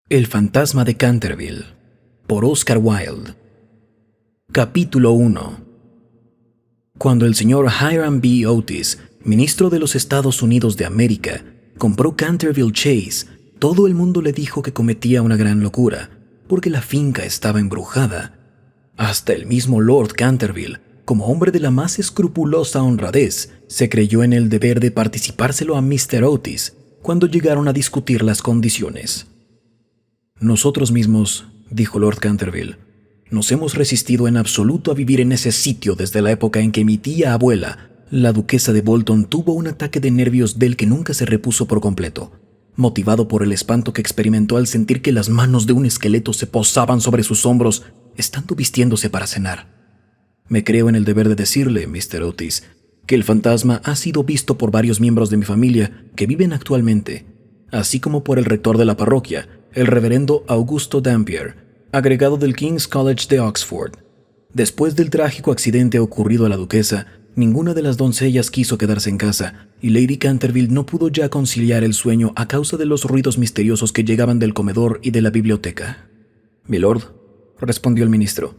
El fantasma de Canterville, por Oscar Wilde. Capítulo 1. Cuando el señor Hiram B. Otis, ministro de los Estados Unidos de América, compró Canterville Chase, todo el mundo le dijo que cometía una gran locura, porque la finca estaba embrujada. Hasta el mismo Lord Canterville, como hombre de la más escrupulosa honradez, se creyó en el deber de participárselo a Mr. Otis cuando llegaron a discutir las condiciones. «Nosotros mismos», dijo Lord Canterville, «nos hemos resistido en absoluto a vivir en ese sitio desde la época en que mi tía abuela, la duquesa de Bolton, tuvo un ataque de nervios del que nunca se repuso por completo, motivado por el espanto que experimentó al sentir que las manos de un esqueleto se posaban sobre sus hombros, estando vistiéndose para cenar. Me creo en el deber de decirle, Mr. Otis, que el fantasma ha sido visto por varios miembros de mi familia que viven actualmente, así como por el rector de la parroquia, el reverendo Augusto Dampier, agregado del King's College de Oxford. Después del trágico accidente ocurrido a la duquesa, ninguna de las doncellas quiso quedarse en casa, y Lady Canterville no pudo ya conciliar el sueño a causa de los ruidos misteriosos que llegaban del comedor y de la biblioteca. «Milord», respondió el ministro,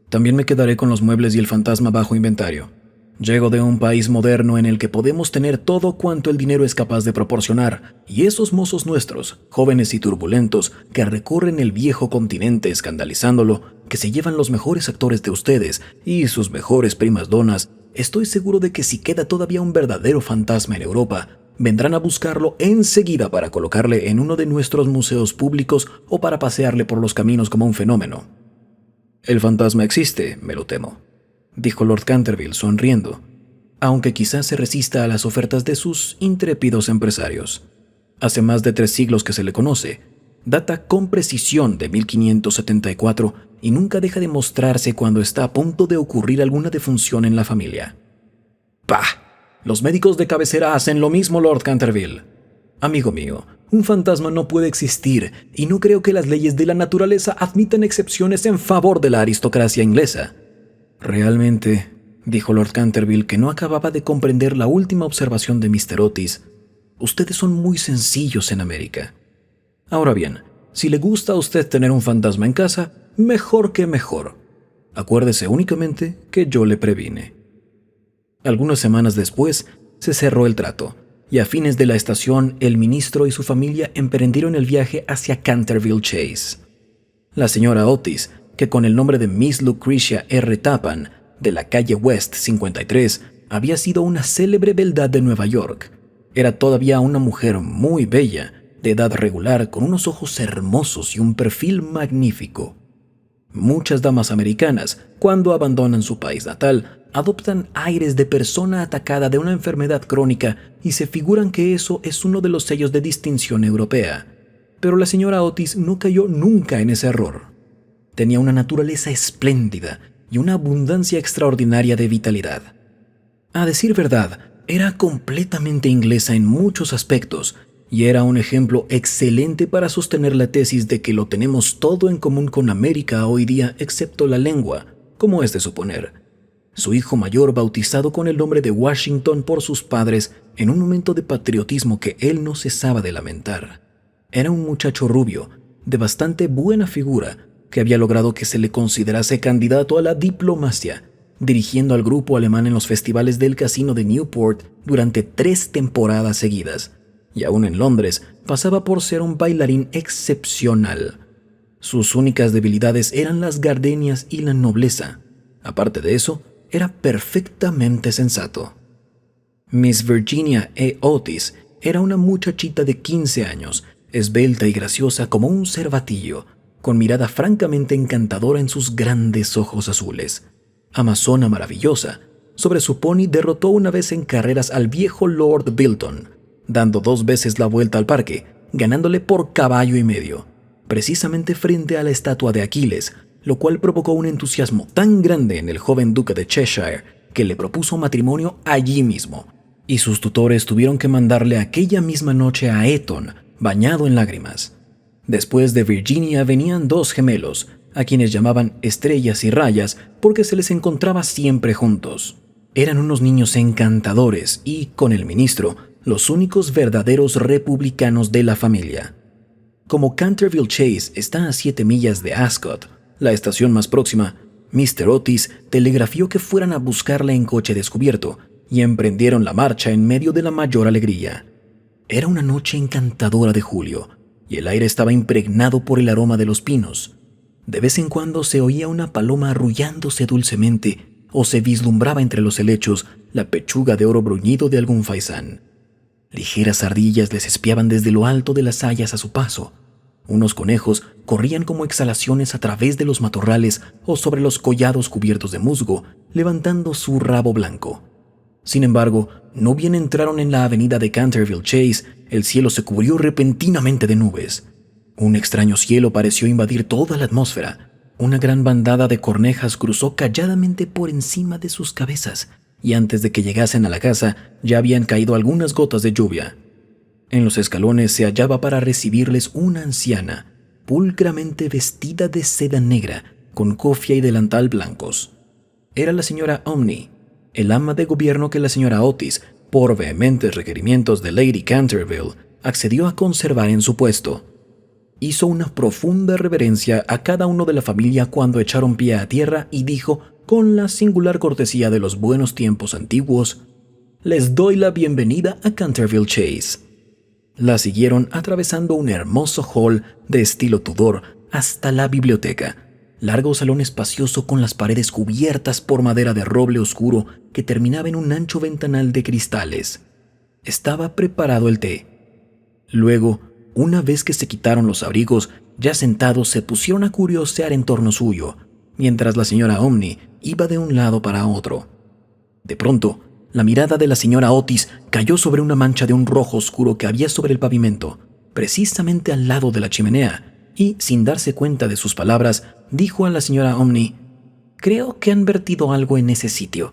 «también me quedaré con los muebles y el fantasma bajo inventario. Llego de un país moderno en el que podemos tener todo cuanto el dinero es capaz de proporcionar, y esos mozos nuestros, jóvenes y turbulentos, que recorren el viejo continente escandalizándolo, que se llevan los mejores actores de ustedes y sus mejores primas donas, estoy seguro de que si queda todavía un verdadero fantasma en Europa, vendrán a buscarlo enseguida para colocarle en uno de nuestros museos públicos o para pasearle por los caminos como un fenómeno». «El fantasma existe, me lo temo», dijo Lord Canterville sonriendo, aunque quizás se resista a las ofertas de sus intrépidos empresarios. Hace más de 3 siglos que se le conoce, data con precisión de 1574 y nunca deja de mostrarse cuando está a punto de ocurrir alguna defunción en la familia. «¡Pah! Los médicos de cabecera hacen lo mismo, Lord Canterville. Amigo mío, un fantasma no puede existir y no creo que las leyes de la naturaleza admitan excepciones en favor de la aristocracia inglesa». «Realmente», dijo Lord Canterville, que no acababa de comprender la última observación de Mr. Otis, «ustedes son muy sencillos en América. Ahora bien, si le gusta a usted tener un fantasma en casa, mejor que mejor. Acuérdese únicamente que yo le previne». Algunas semanas después, se cerró el trato, y a fines de la estación, el ministro y su familia emprendieron el viaje hacia Canterville Chase. La señora Otis, que con el nombre de Miss Lucretia R. Tappan, de la calle West 53, había sido una célebre beldad de Nueva York. Era todavía una mujer muy bella, de edad regular, con unos ojos hermosos y un perfil magnífico. Muchas damas americanas, cuando abandonan su país natal, adoptan aires de persona atacada de una enfermedad crónica y se figuran que eso es uno de los sellos de distinción europea. Pero la señora Otis no cayó nunca en ese error. Tenía una naturaleza espléndida y una abundancia extraordinaria de vitalidad. A decir verdad, era completamente inglesa en muchos aspectos y era un ejemplo excelente para sostener la tesis de que lo tenemos todo en común con América hoy día excepto la lengua, como es de suponer. Su hijo mayor, bautizado con el nombre de Washington por sus padres en un momento de patriotismo que él no cesaba de lamentar, era un muchacho rubio, de bastante buena figura, que había logrado que se le considerase candidato a la diplomacia, dirigiendo al grupo alemán en los festivales del casino de Newport durante 3 temporadas seguidas, y aún en Londres pasaba por ser un bailarín excepcional. Sus únicas debilidades eran las gardenias y la nobleza. Aparte de eso, era perfectamente sensato. Miss Virginia E. Otis era una muchachita de 15 años, esbelta y graciosa como un cervatillo, con mirada francamente encantadora en sus grandes ojos azules. Amazona maravillosa, sobre su pony derrotó una vez en carreras al viejo Lord Bilton, dando 2 veces la vuelta al parque, ganándole por caballo y medio, precisamente frente a la estatua de Aquiles, lo cual provocó un entusiasmo tan grande en el joven duque de Cheshire que le propuso matrimonio allí mismo, y sus tutores tuvieron que mandarle aquella misma noche a Eton, bañado en lágrimas. Después de Virginia venían 2 gemelos, a quienes llamaban Estrellas y Rayas porque se les encontraba siempre juntos. Eran unos niños encantadores y, con el ministro, los únicos verdaderos republicanos de la familia. Como Canterville Chase está a 7 millas de Ascot, la estación más próxima, Mr. Otis telegrafió que fueran a buscarla en coche descubierto y emprendieron la marcha en medio de la mayor alegría. Era una noche encantadora de julio y el aire estaba impregnado por el aroma de los pinos. De vez en cuando se oía una paloma arrullándose dulcemente o se vislumbraba entre los helechos la pechuga de oro bruñido de algún faisán. Ligeras ardillas les espiaban desde lo alto de las hayas a su paso. Unos conejos corrían como exhalaciones a través de los matorrales o sobre los collados cubiertos de musgo, levantando su rabo blanco. Sin embargo, no bien entraron en la avenida de Canterville Chase, el cielo se cubrió repentinamente de nubes. Un extraño cielo pareció invadir toda la atmósfera. Una gran bandada de cornejas cruzó calladamente por encima de sus cabezas, y antes de que llegasen a la casa ya habían caído algunas gotas de lluvia. En los escalones se hallaba para recibirles una anciana, pulcramente vestida de seda negra, con cofia y delantal blancos. Era la señora Omni, el ama de gobierno que la señora Otis, por vehementes requerimientos de Lady Canterville, accedió a conservar en su puesto. Hizo una profunda reverencia a cada uno de la familia cuando echaron pie a tierra y dijo, con la singular cortesía de los buenos tiempos antiguos: «Les doy la bienvenida a Canterville Chase». La siguieron atravesando un hermoso hall de estilo Tudor hasta la biblioteca, largo salón espacioso con las paredes cubiertas por madera de roble oscuro que terminaba en un ancho ventanal de cristales. Estaba preparado el té. Luego, una vez que se quitaron los abrigos, ya sentados se pusieron a curiosear en torno suyo, mientras la señora Omni iba de un lado para otro. De pronto, la mirada de la señora Otis cayó sobre una mancha de un rojo oscuro que había sobre el pavimento, precisamente al lado de la chimenea, y, sin darse cuenta de sus palabras, dijo a la señora Omni: «Creo que han vertido algo en ese sitio».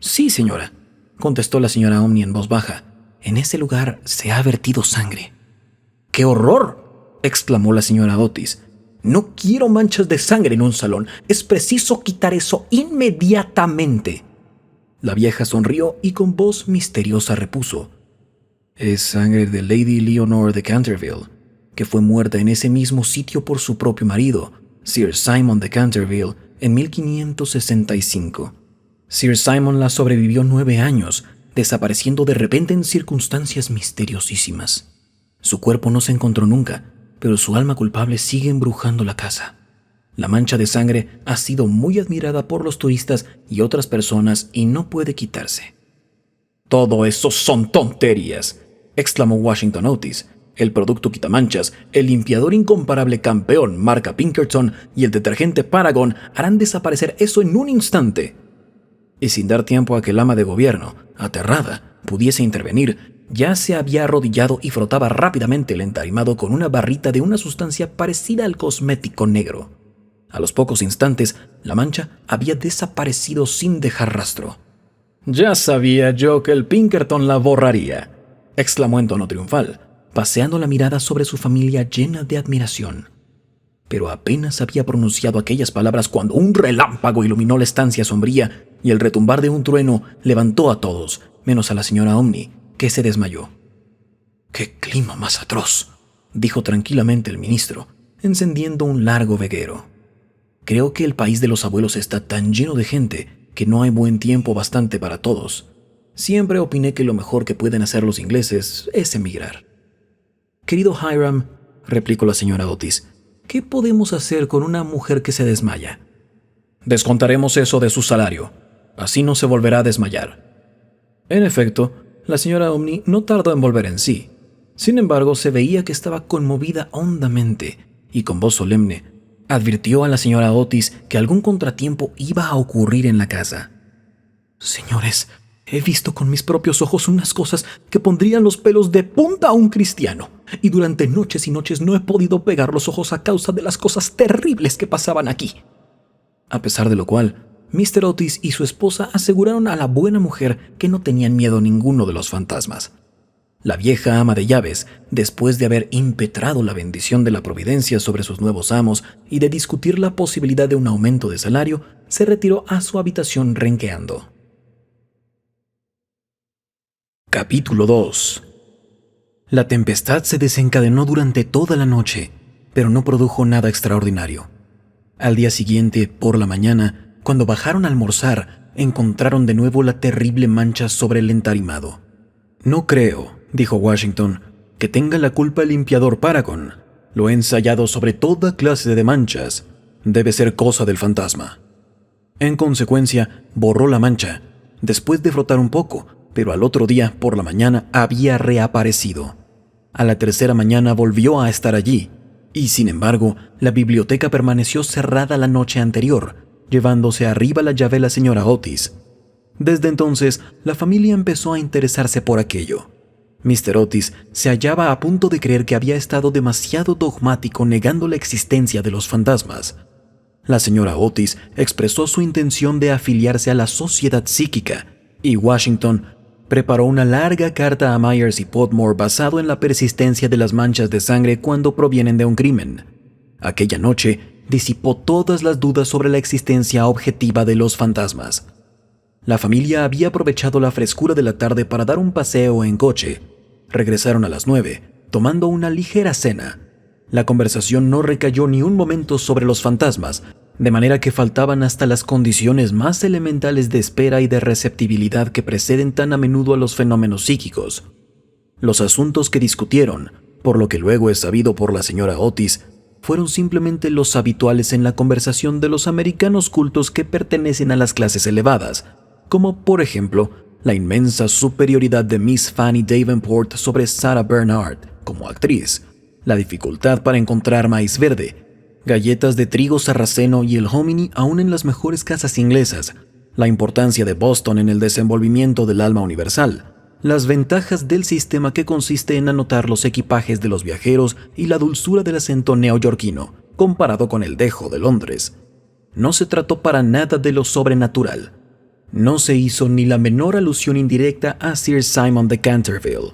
«Sí, señora», contestó la señora Omni en voz baja. «En ese lugar se ha vertido sangre». «¡Qué horror!», exclamó la señora Otis. «No quiero manchas de sangre en un salón. Es preciso quitar eso inmediatamente». La vieja sonrió y con voz misteriosa repuso: «Es sangre de Lady Leonor de Canterville, que fue muerta en ese mismo sitio por su propio marido, Sir Simon de Canterville, en 1565. Sir Simon la sobrevivió 9 años, desapareciendo de repente en circunstancias misteriosísimas. Su cuerpo no se encontró nunca, pero su alma culpable sigue embrujando la casa. La mancha de sangre ha sido muy admirada por los turistas y otras personas y no puede quitarse». «Todo eso son tonterías», exclamó Washington Otis. «El producto quitamanchas, el limpiador incomparable campeón marca Pinkerton y el detergente Paragon harán desaparecer eso en un instante». Y sin dar tiempo a que el ama de gobierno, aterrada, pudiese intervenir, ya se había arrodillado y frotaba rápidamente el entarimado con una barrita de una sustancia parecida al cosmético negro. A los pocos instantes, la mancha había desaparecido sin dejar rastro. «Ya sabía yo que el Pinkerton la borraría», exclamó en tono triunfal, paseando la mirada sobre su familia llena de admiración. Pero apenas había pronunciado aquellas palabras cuando un relámpago iluminó la estancia sombría y el retumbar de un trueno levantó a todos, menos a la señora Omni, que se desmayó. «¡Qué clima más atroz!», dijo tranquilamente el ministro, encendiendo un largo veguero. «Creo que el país de los abuelos está tan lleno de gente que no hay buen tiempo bastante para todos. Siempre opiné que lo mejor que pueden hacer los ingleses es emigrar». «Querido Hiram», replicó la señora Otis, «¿qué podemos hacer con una mujer que se desmaya?» «Descontaremos eso de su salario. Así no se volverá a desmayar». En efecto, la señora Omni no tardó en volver en sí. Sin embargo, se veía que estaba conmovida hondamente y con voz solemne advirtió a la señora Otis que algún contratiempo iba a ocurrir en la casa. «Señores, he visto con mis propios ojos unas cosas que pondrían los pelos de punta a un cristiano, y durante noches y noches no he podido pegar los ojos a causa de las cosas terribles que pasaban aquí». A pesar de lo cual, Mr. Otis y su esposa aseguraron a la buena mujer que no tenían miedo ninguno de los fantasmas. La vieja ama de llaves, después de haber impetrado la bendición de la providencia sobre sus nuevos amos y de discutir la posibilidad de un aumento de salario, se retiró a su habitación renqueando. Capítulo 2. La tempestad se desencadenó durante toda la noche, pero no produjo nada extraordinario. Al día siguiente, por la mañana, cuando bajaron a almorzar, encontraron de nuevo la terrible mancha sobre el entarimado. «No creo», dijo Washington, «que tenga la culpa el limpiador Paragon. Lo he ensayado sobre toda clase de manchas. Debe ser cosa del fantasma». En consecuencia, borró la mancha, después de frotar un poco, pero al otro día, por la mañana, había reaparecido. A la tercera mañana volvió a estar allí, y sin embargo, la biblioteca permaneció cerrada la noche anterior, llevándose arriba la llave la señora Otis. Desde entonces, la familia empezó a interesarse por aquello. Mr. Otis se hallaba a punto de creer que había estado demasiado dogmático negando la existencia de los fantasmas. La señora Otis expresó su intención de afiliarse a la Sociedad Psíquica, y Washington preparó una larga carta a Myers y Podmore basado en la persistencia de las manchas de sangre cuando provienen de un crimen. Aquella noche disipó todas las dudas sobre la existencia objetiva de los fantasmas. La familia había aprovechado la frescura de la tarde para dar un paseo en coche. Regresaron a las 9, tomando una ligera cena. La conversación no recayó ni un momento sobre los fantasmas, de manera que faltaban hasta las condiciones más elementales de espera y de receptibilidad que preceden tan a menudo a los fenómenos psíquicos. Los asuntos que discutieron, por lo que luego es sabido por la señora Otis, fueron simplemente los habituales en la conversación de los americanos cultos que pertenecen a las clases elevadas, como por ejemplo la inmensa superioridad de Miss Fanny Davenport sobre Sarah Bernhardt como actriz, la dificultad para encontrar maíz verde, galletas de trigo sarraceno y el hominy aún en las mejores casas inglesas, la importancia de Boston en el desenvolvimiento del alma universal, las ventajas del sistema que consiste en anotar los equipajes de los viajeros y la dulzura del acento neoyorquino, comparado con el dejo de Londres. No se trató para nada de lo sobrenatural. No se hizo ni la menor alusión indirecta a Sir Simon de Canterville.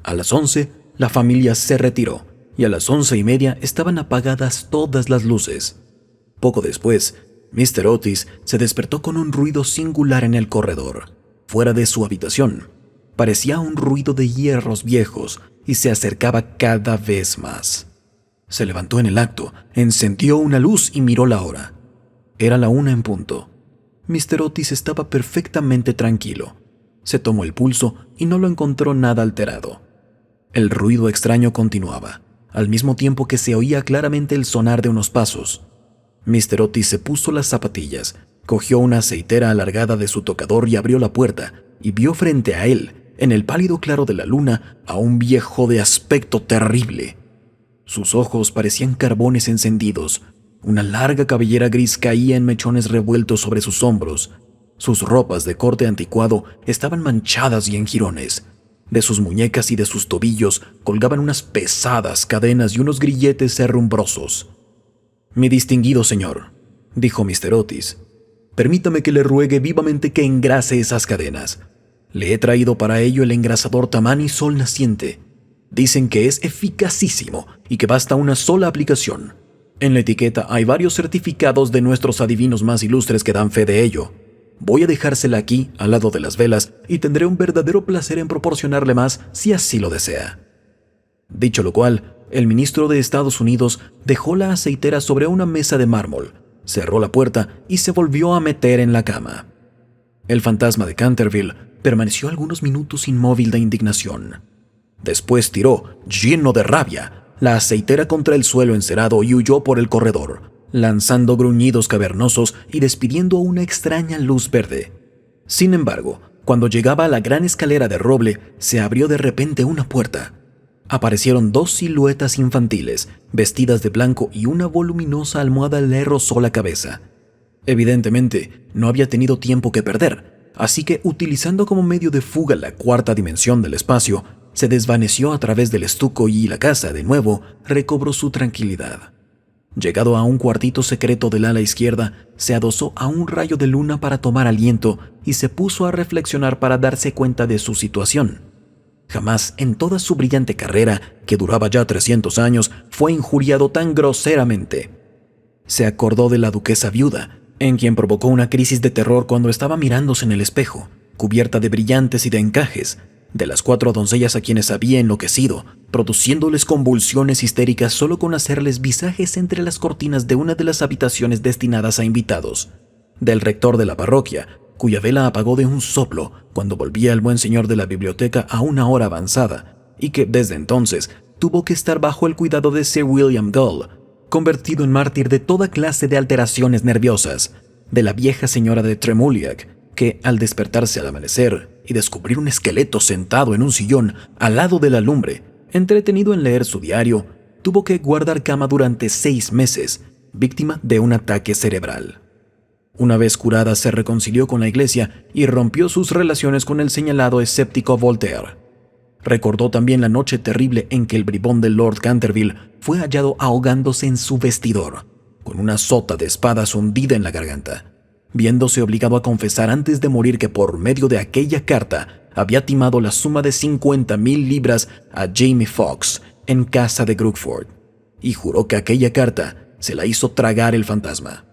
A las 11, la familia se retiró, y a las 11:30 estaban apagadas todas las luces. Poco después, Mr. Otis se despertó con un ruido singular en el corredor, fuera de su habitación. Parecía un ruido de hierros viejos y se acercaba cada vez más. Se levantó en el acto, encendió una luz y miró la hora. Era la 1 en punto. Mr. Otis estaba perfectamente tranquilo. Se tomó el pulso y no lo encontró nada alterado. El ruido extraño continuaba, al mismo tiempo que se oía claramente el sonar de unos pasos. Mr. Otis se puso las zapatillas, cogió una aceitera alargada de su tocador y abrió la puerta, y vio frente a él, en el pálido claro de la luna, a un viejo de aspecto terrible. Sus ojos parecían carbones encendidos. Una larga cabellera gris caía en mechones revueltos sobre sus hombros. Sus ropas de corte anticuado estaban manchadas y en jirones. De sus muñecas y de sus tobillos colgaban unas pesadas cadenas y unos grilletes herrumbrosos. «Mi distinguido señor», dijo Mr. Otis, «permítame que le ruegue vivamente que engrase esas cadenas. Le he traído para ello el engrasador Tamani Sol Naciente. Dicen que es eficacísimo y que basta una sola aplicación. En la etiqueta hay varios certificados de nuestros adivinos más ilustres que dan fe de ello. Voy a dejársela aquí, al lado de las velas, y tendré un verdadero placer en proporcionarle más si así lo desea». Dicho lo cual, el ministro de Estados Unidos dejó la aceitera sobre una mesa de mármol, cerró la puerta y se volvió a meter en la cama. El fantasma de Canterville permaneció algunos minutos inmóvil de indignación. Después tiró, lleno de rabia, la aceitera contra el suelo encerado y huyó por el corredor, lanzando gruñidos cavernosos y despidiendo una extraña luz verde. Sin embargo, cuando llegaba a la gran escalera de roble, se abrió de repente una puerta. Aparecieron dos siluetas infantiles, vestidas de blanco, y una voluminosa almohada le rozó la cabeza. Evidentemente, no había tenido tiempo que perder, así que, utilizando como medio de fuga la cuarta dimensión del espacio, se desvaneció a través del estuco y la casa, de nuevo, recobró su tranquilidad. Llegado a un cuartito secreto del ala izquierda, se adosó a un rayo de luna para tomar aliento y se puso a reflexionar para darse cuenta de su situación. Jamás en toda su brillante carrera, que duraba ya 300 años, fue injuriado tan groseramente. Se acordó de la duquesa viuda, en quien provocó una crisis de terror cuando estaba mirándose en el espejo, cubierta de brillantes y de encajes, de las 4 doncellas a quienes había enloquecido, produciéndoles convulsiones histéricas solo con hacerles visajes entre las cortinas de una de las habitaciones destinadas a invitados, del rector de la parroquia, cuya vela apagó de un soplo cuando volvía el buen señor de la biblioteca a una hora avanzada, y que desde entonces tuvo que estar bajo el cuidado de Sir William Gull, convertido en mártir de toda clase de alteraciones nerviosas, de la vieja señora de Tremouliac, que al despertarse al amanecer y descubrir un esqueleto sentado en un sillón al lado de la lumbre, entretenido en leer su diario, tuvo que guardar cama durante 6 meses, víctima de un ataque cerebral. Una vez curada, se reconcilió con la iglesia y rompió sus relaciones con el señalado escéptico Voltaire. Recordó también la noche terrible en que el bribón de Lord Canterville fue hallado ahogándose en su vestidor, con una sota de espadas hundida en la garganta, viéndose obligado a confesar antes de morir que por medio de aquella carta había timado la suma de 50,000 libras a Jamie Foxx en casa de Crookford, y juró que aquella carta se la hizo tragar el fantasma.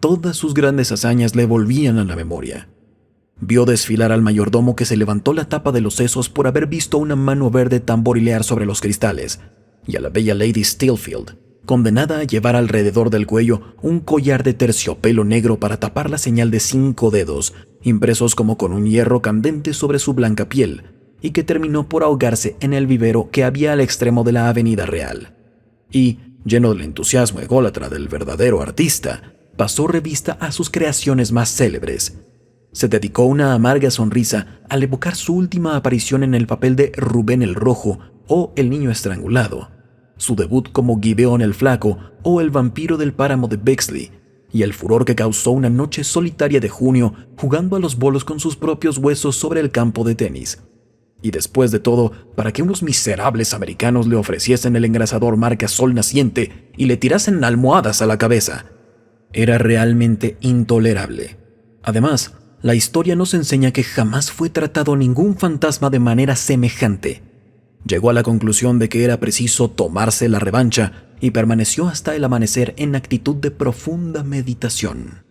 Todas sus grandes hazañas le volvían a la memoria. Vio desfilar al mayordomo que se levantó la tapa de los sesos por haber visto una mano verde tamborilear sobre los cristales, y a la bella Lady Steelfield, condenada a llevar alrededor del cuello un collar de terciopelo negro para tapar la señal de 5 dedos, impresos como con un hierro candente sobre su blanca piel, y que terminó por ahogarse en el vivero que había al extremo de la Avenida Real. Y, lleno del entusiasmo ególatra del verdadero artista, pasó revista a sus creaciones más célebres. Se dedicó una amarga sonrisa al evocar su última aparición en el papel de Rubén el Rojo o El Niño Estrangulado, su debut como Gibeón el Flaco o El Vampiro del Páramo de Bexley, y el furor que causó una noche solitaria de junio jugando a los bolos con sus propios huesos sobre el campo de tenis. Y después de todo, para que unos miserables americanos le ofreciesen el engrasador marca Sol Naciente y le tirasen almohadas a la cabeza. Era realmente intolerable. Además, la historia nos enseña que jamás fue tratado ningún fantasma de manera semejante. Llegó a la conclusión de que era preciso tomarse la revancha y permaneció hasta el amanecer en actitud de profunda meditación.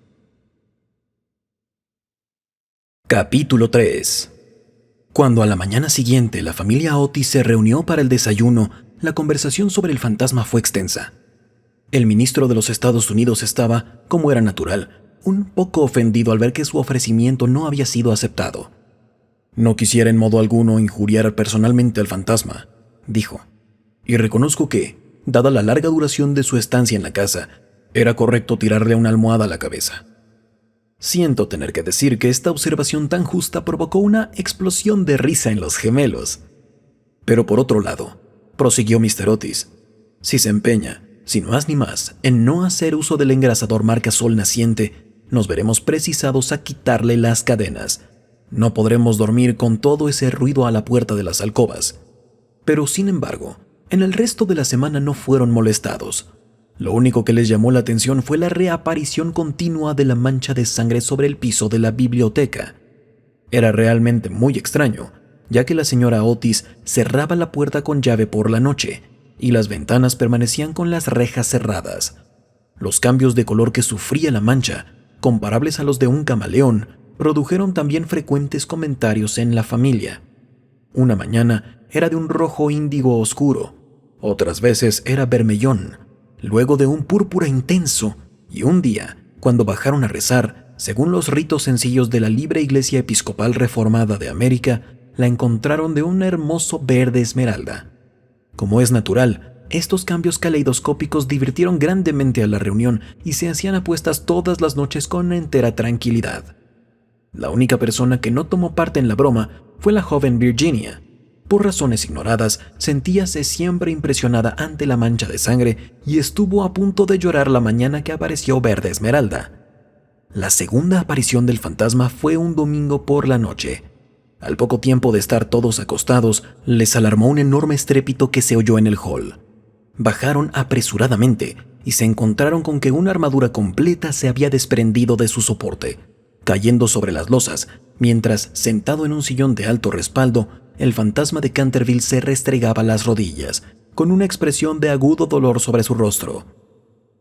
Capítulo 3. Cuando a la mañana siguiente la familia Otis se reunió para el desayuno, la conversación sobre el fantasma fue extensa. El ministro de los Estados Unidos estaba, como era natural, un poco ofendido al ver que su ofrecimiento no había sido aceptado. «No quisiera en modo alguno injuriar personalmente al fantasma», dijo, «y reconozco que, dada la larga duración de su estancia en la casa, era correcto tirarle una almohada a la cabeza». Siento tener que decir que esta observación tan justa provocó una explosión de risa en los gemelos. Pero por otro lado, prosiguió Mr. Otis, si se empeña, sin más ni más, en no hacer uso del engrasador marca Sol Naciente, nos veremos precisados a quitarle las cadenas. No podremos dormir con todo ese ruido a la puerta de las alcobas. Pero, sin embargo, en el resto de la semana no fueron molestados. Lo único que les llamó la atención fue la reaparición continua de la mancha de sangre sobre el piso de la biblioteca. Era realmente muy extraño, ya que la señora Otis cerraba la puerta con llave por la noche, y las ventanas permanecían con las rejas cerradas. Los cambios de color que sufría la mancha, comparables a los de un camaleón, produjeron también frecuentes comentarios en la familia. Una mañana era de un rojo índigo oscuro, otras veces era bermellón, luego de un púrpura intenso, y un día, cuando bajaron a rezar, según los ritos sencillos de la Libre Iglesia Episcopal Reformada de América, la encontraron de un hermoso verde esmeralda. Como es natural, estos cambios caleidoscópicos divirtieron grandemente a la reunión y se hacían apuestas todas las noches con entera tranquilidad. La única persona que no tomó parte en la broma fue la joven Virginia. Por razones ignoradas, sentíase siempre impresionada ante la mancha de sangre y estuvo a punto de llorar la mañana que apareció Verde Esmeralda. La segunda aparición del fantasma fue un domingo por la noche. Al poco tiempo de estar todos acostados, les alarmó un enorme estrépito que se oyó en el hall. Bajaron apresuradamente y se encontraron con que una armadura completa se había desprendido de su soporte, cayendo sobre las losas, mientras, sentado en un sillón de alto respaldo, el fantasma de Canterville se restregaba las rodillas, con una expresión de agudo dolor sobre su rostro.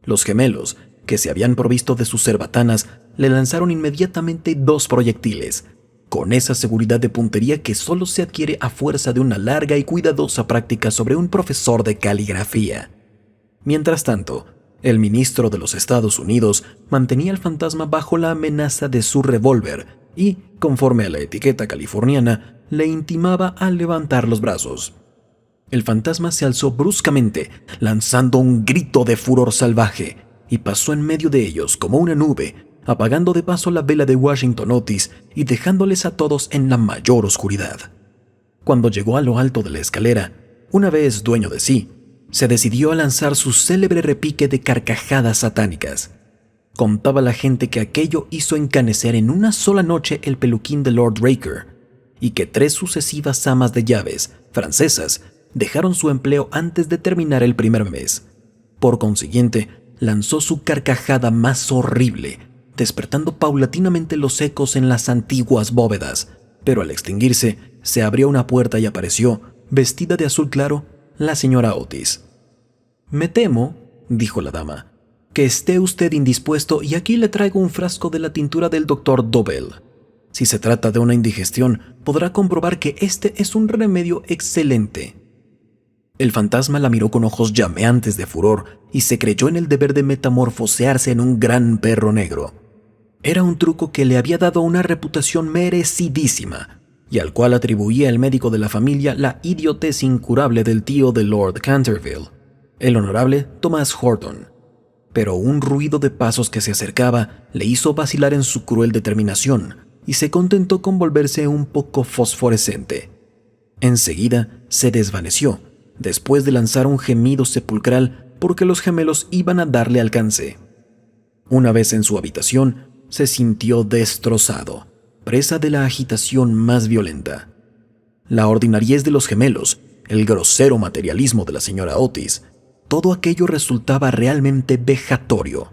Los gemelos, que se habían provisto de sus cerbatanas, le lanzaron inmediatamente 2 proyectiles, con esa seguridad de puntería que solo se adquiere a fuerza de una larga y cuidadosa práctica sobre un profesor de caligrafía. Mientras tanto, el ministro de los Estados Unidos mantenía al fantasma bajo la amenaza de su revólver y, conforme a la etiqueta californiana, le intimaba a levantar los brazos. El fantasma se alzó bruscamente, lanzando un grito de furor salvaje, y pasó en medio de ellos como una nube, apagando de paso la vela de Washington Otis y dejándoles a todos en la mayor oscuridad. Cuando llegó a lo alto de la escalera, una vez dueño de sí, se decidió a lanzar su célebre repique de carcajadas satánicas. Contaba la gente que aquello hizo encanecer en una sola noche el peluquín de Lord Raker, y que 3 sucesivas amas de llaves, francesas, dejaron su empleo antes de terminar el primer mes. Por consiguiente, lanzó su carcajada más horrible, despertando paulatinamente los ecos en las antiguas bóvedas, pero al extinguirse, se abrió una puerta y apareció, vestida de azul claro, la señora Otis. «Me temo», dijo la dama, «que esté usted indispuesto y aquí le traigo un frasco de la tintura del doctor Dobell. Si se trata de una indigestión, podrá comprobar que este es un remedio excelente». El fantasma la miró con ojos llameantes de furor y se creyó en el deber de metamorfosearse en un gran perro negro. Era un truco que le había dado una reputación merecidísima y al cual atribuía el médico de la familia la idiotez incurable del tío de Lord Canterville, el honorable Thomas Horton. Pero un ruido de pasos que se acercaba le hizo vacilar en su cruel determinación y se contentó con volverse un poco fosforescente. Enseguida se desvaneció, después de lanzar un gemido sepulcral porque los gemelos iban a darle alcance. Una vez en su habitación, se sintió destrozado, presa de la agitación más violenta. La ordinariez de los gemelos, el grosero materialismo de la señora Otis, todo aquello resultaba realmente vejatorio,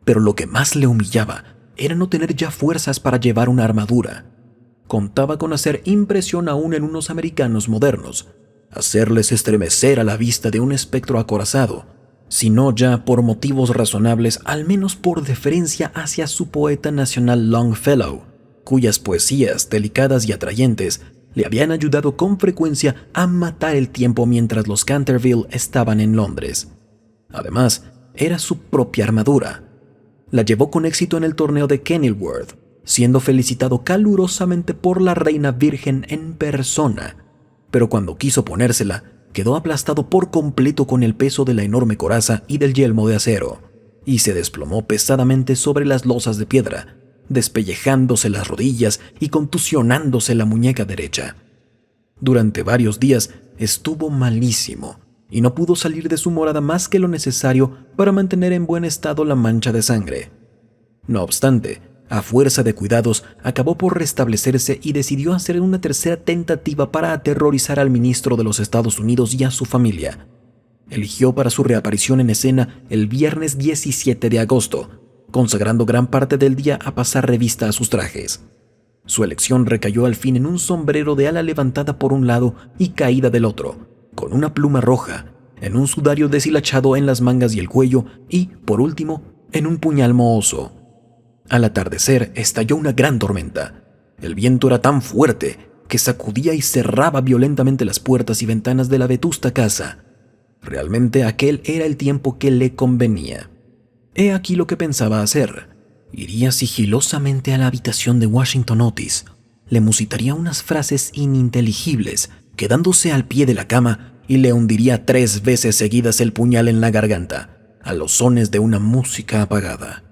pero lo que más le humillaba era no tener ya fuerzas para llevar una armadura. Contaba con hacer impresión aún en unos americanos modernos, hacerles estremecer a la vista de un espectro acorazado, si no ya por motivos razonables, al menos por deferencia hacia su poeta nacional Longfellow, cuyas poesías, delicadas y atrayentes, le habían ayudado con frecuencia a matar el tiempo mientras los Canterville estaban en Londres. Además, era su propia armadura. La llevó con éxito en el torneo de Kenilworth, siendo felicitado calurosamente por la reina virgen en persona, pero cuando quiso ponérsela, quedó aplastado por completo con el peso de la enorme coraza y del yelmo de acero, y se desplomó pesadamente sobre las losas de piedra, despellejándose las rodillas y contusionándose la muñeca derecha. Durante varios días estuvo malísimo y no pudo salir de su morada más que lo necesario para mantener en buen estado la mancha de sangre. No obstante, a fuerza de cuidados, acabó por restablecerse y decidió hacer una tercera tentativa para aterrorizar al ministro de los Estados Unidos y a su familia. Eligió para su reaparición en escena el viernes 17 de agosto, consagrando gran parte del día a pasar revista a sus trajes. Su elección recayó al fin en un sombrero de ala levantada por un lado y caída del otro, con una pluma roja, en un sudario deshilachado en las mangas y el cuello y, por último, en un puñal mohoso. Al atardecer estalló una gran tormenta. El viento era tan fuerte que sacudía y cerraba violentamente las puertas y ventanas de la vetusta casa. Realmente aquel era el tiempo que le convenía. He aquí lo que pensaba hacer. Iría sigilosamente a la habitación de Washington Otis, le musitaría unas frases ininteligibles, quedándose al pie de la cama, y le hundiría 3 veces seguidas el puñal en la garganta, a los sones de una música apagada.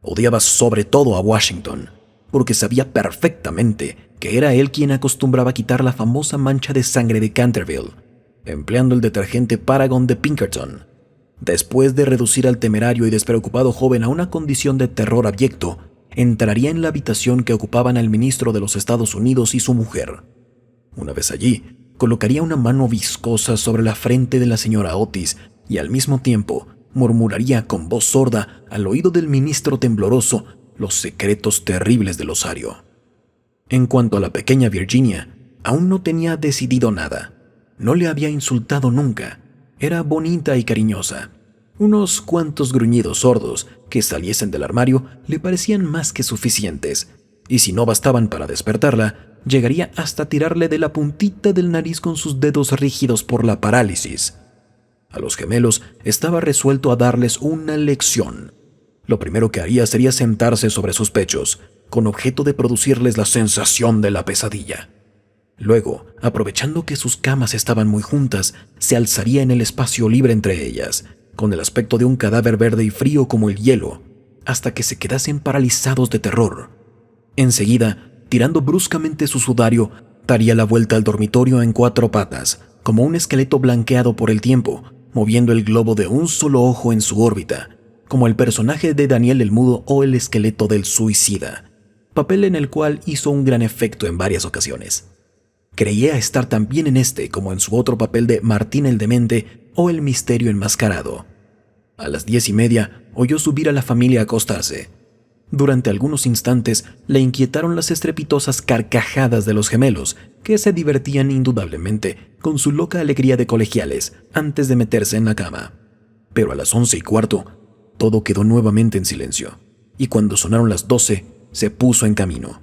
Odiaba sobre todo a Washington, porque sabía perfectamente que era él quien acostumbraba quitar la famosa mancha de sangre de Canterville, empleando el detergente Paragon de Pinkerton. Después de reducir al temerario y despreocupado joven a una condición de terror abyecto, entraría en la habitación que ocupaban el ministro de los Estados Unidos y su mujer. Una vez allí, colocaría una mano viscosa sobre la frente de la señora Otis y al mismo tiempo murmuraría con voz sorda al oído del ministro tembloroso los secretos terribles del osario. En cuanto a la pequeña Virginia, aún no tenía decidido nada. No le había insultado nunca. Era bonita y cariñosa. Unos cuantos gruñidos sordos que saliesen del armario le parecían más que suficientes, y si no bastaban para despertarla, llegaría hasta tirarle de la puntita del nariz con sus dedos rígidos por la parálisis. A los gemelos estaba resuelto a darles una lección. Lo primero que haría sería sentarse sobre sus pechos, con objeto de producirles la sensación de la pesadilla. Luego, aprovechando que sus camas estaban muy juntas, se alzaría en el espacio libre entre ellas, con el aspecto de un cadáver verde y frío como el hielo, hasta que se quedasen paralizados de terror. Enseguida, tirando bruscamente su sudario, daría la vuelta al dormitorio en 4 patas, como un esqueleto blanqueado por el tiempo, moviendo el globo de un solo ojo en su órbita, como el personaje de Daniel el Mudo o el esqueleto del suicida, papel en el cual hizo un gran efecto en varias ocasiones. Creía estar tan bien en este como en su otro papel de Martín el Demente o el Misterio Enmascarado. A las 10:30 oyó subir a la familia a acostarse. Durante algunos instantes le inquietaron las estrepitosas carcajadas de los gemelos, que se divertían indudablemente con su loca alegría de colegiales antes de meterse en la cama. Pero a las 11:15 todo quedó nuevamente en silencio, y cuando sonaron las 12 se puso en camino.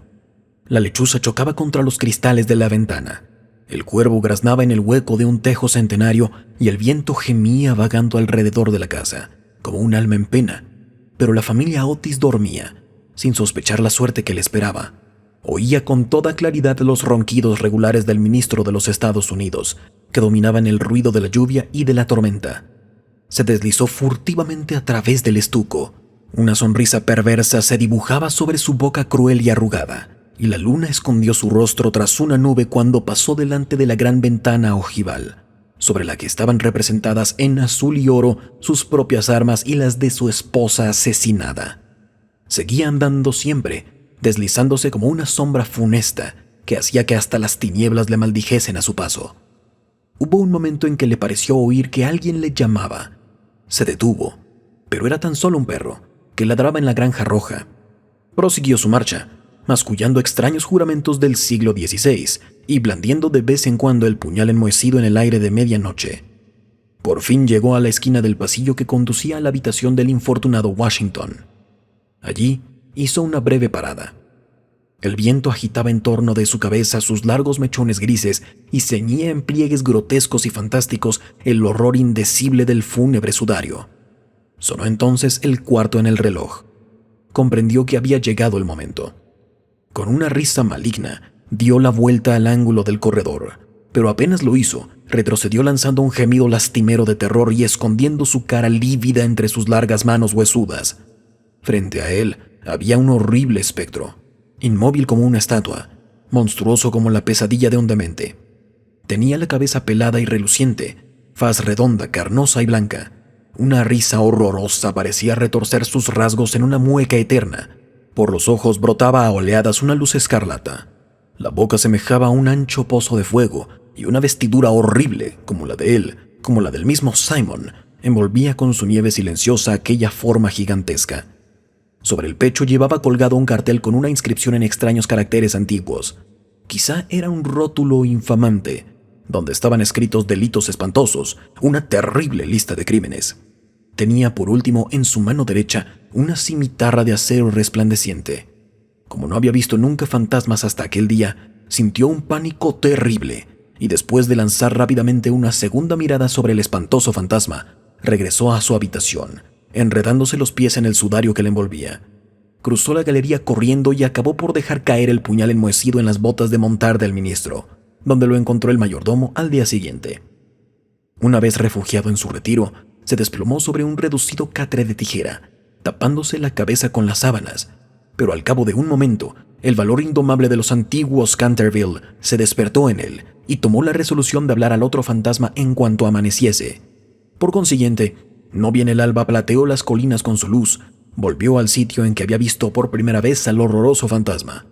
La lechuza chocaba contra los cristales de la ventana. El cuervo graznaba en el hueco de un tejo centenario y el viento gemía vagando alrededor de la casa, como un alma en pena. Pero la familia Otis dormía, sin sospechar la suerte que le esperaba. Oía con toda claridad los ronquidos regulares del ministro de los Estados Unidos, que dominaban el ruido de la lluvia y de la tormenta. Se deslizó furtivamente a través del estuco. Una sonrisa perversa se dibujaba sobre su boca cruel y arrugada, y la luna escondió su rostro tras una nube cuando pasó delante de la gran ventana ojival, sobre la que estaban representadas en azul y oro sus propias armas y las de su esposa asesinada. Seguía andando siempre, deslizándose como una sombra funesta que hacía que hasta las tinieblas le maldijesen a su paso. Hubo un momento en que le pareció oír que alguien le llamaba. Se detuvo, pero era tan solo un perro, que ladraba en la granja roja. Prosiguió su marcha, mascullando extraños juramentos del siglo XVI y blandiendo de vez en cuando el puñal enmohecido en el aire de medianoche. Por fin llegó a la esquina del pasillo que conducía a la habitación del infortunado Washington. Allí hizo una breve parada. El viento agitaba en torno de su cabeza sus largos mechones grises y ceñía en pliegues grotescos y fantásticos el horror indecible del fúnebre sudario. Sonó entonces el cuarto en el reloj. Comprendió que había llegado el momento. Con una risa maligna, dio la vuelta al ángulo del corredor, pero apenas lo hizo, retrocedió lanzando un gemido lastimero de terror y escondiendo su cara lívida entre sus largas manos huesudas. Frente a él había un horrible espectro, inmóvil como una estatua, monstruoso como la pesadilla de un demente. Tenía la cabeza pelada y reluciente, faz redonda, carnosa y blanca. Una risa horrorosa parecía retorcer sus rasgos en una mueca eterna. Por los ojos brotaba a oleadas una luz escarlata. La boca semejaba a un ancho pozo de fuego y una vestidura horrible, como la de él, como la del mismo Simon, envolvía con su nieve silenciosa aquella forma gigantesca. Sobre el pecho llevaba colgado un cartel con una inscripción en extraños caracteres antiguos. Quizá era un rótulo infamante, donde estaban escritos delitos espantosos, una terrible lista de crímenes. Tenía por último en su mano derecha una cimitarra de acero resplandeciente. Como no había visto nunca fantasmas hasta aquel día, sintió un pánico terrible y después de lanzar rápidamente una segunda mirada sobre el espantoso fantasma, regresó a su habitación, enredándose los pies en el sudario que le envolvía. Cruzó la galería corriendo y acabó por dejar caer el puñal enmohecido en las botas de montar del ministro, donde lo encontró el mayordomo al día siguiente. Una vez refugiado en su retiro, se desplomó sobre un reducido catre de tijera, tapándose la cabeza con las sábanas, pero al cabo de un momento, el valor indomable de los antiguos Canterville se despertó en él y tomó la resolución de hablar al otro fantasma en cuanto amaneciese. Por consiguiente, no bien el alba plateó las colinas con su luz, volvió al sitio en que había visto por primera vez al horroroso fantasma.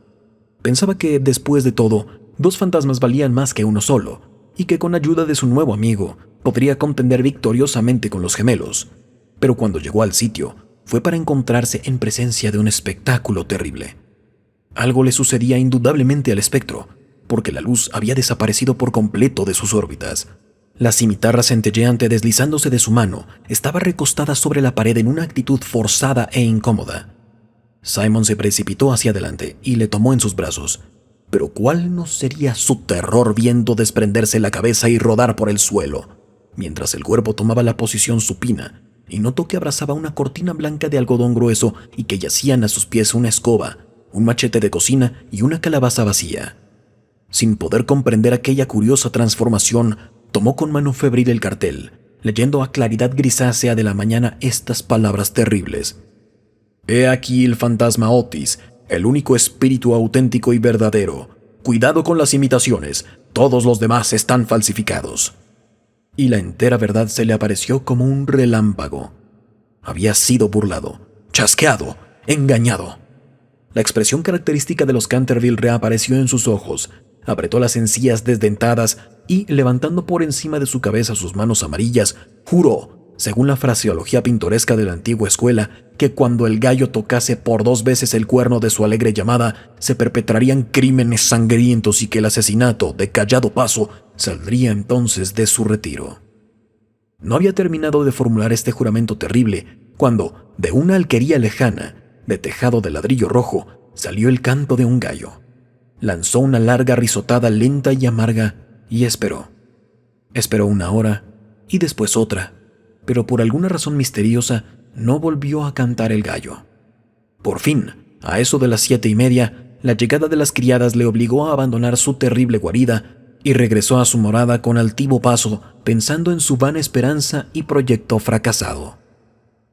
Pensaba que, después de todo, 2 fantasmas valían más que uno solo, y que con ayuda de su nuevo amigo podría contender victoriosamente con los gemelos. Pero cuando llegó al sitio, fue para encontrarse en presencia de un espectáculo terrible. Algo le sucedía indudablemente al espectro, porque la luz había desaparecido por completo de sus órbitas. La cimitarra centelleante deslizándose de su mano estaba recostada sobre la pared en una actitud forzada e incómoda. Simon se precipitó hacia adelante y le tomó en sus brazos. Pero ¿cuál no sería su terror viendo desprenderse la cabeza y rodar por el suelo, mientras el cuerpo tomaba la posición supina, y notó que abrazaba una cortina blanca de algodón grueso y que yacían a sus pies una escoba, un machete de cocina y una calabaza vacía? Sin poder comprender aquella curiosa transformación, tomó con mano febril el cartel, leyendo a claridad grisácea de la mañana estas palabras terribles: «He aquí el fantasma Otis, el único espíritu auténtico y verdadero. Cuidado con las imitaciones, todos los demás están falsificados». Y la entera verdad se le apareció como un relámpago. Había sido burlado, chasqueado, engañado. La expresión característica de los Canterville reapareció en sus ojos. Apretó las encías desdentadas y, levantando por encima de su cabeza sus manos amarillas, juró, según la fraseología pintoresca de la antigua escuela, que cuando el gallo tocase por 2 veces el cuerno de su alegre llamada, se perpetrarían crímenes sangrientos y que el asesinato, de callado paso, saldría entonces de su retiro. No había terminado de formular este juramento terrible cuando, de una alquería lejana, de tejado de ladrillo rojo, salió el canto de un gallo. Lanzó una larga risotada lenta y amarga y esperó. Esperó 1 hora y después otra, pero por alguna razón misteriosa no volvió a cantar el gallo. Por fin, a eso de las 7:30, la llegada de las criadas le obligó a abandonar su terrible guarida y regresó a su morada con altivo paso, pensando en su vana esperanza y proyecto fracasado.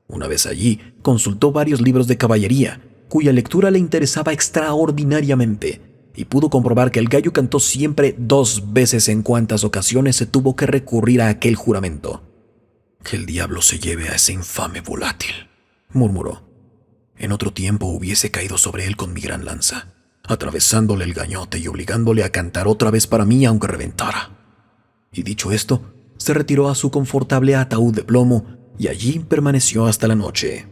Una vez allí, consultó varios libros de caballería, cuya lectura le interesaba extraordinariamente, y pudo comprobar que el gallo cantó siempre 2 veces en cuantas ocasiones se tuvo que recurrir a aquel juramento. «Que el diablo se lleve a ese infame volátil», murmuró. «En otro tiempo hubiese caído sobre él con mi gran lanza, atravesándole el gañote y obligándole a cantar otra vez para mí aunque reventara». Y dicho esto, se retiró a su confortable ataúd de plomo y allí permaneció hasta la noche.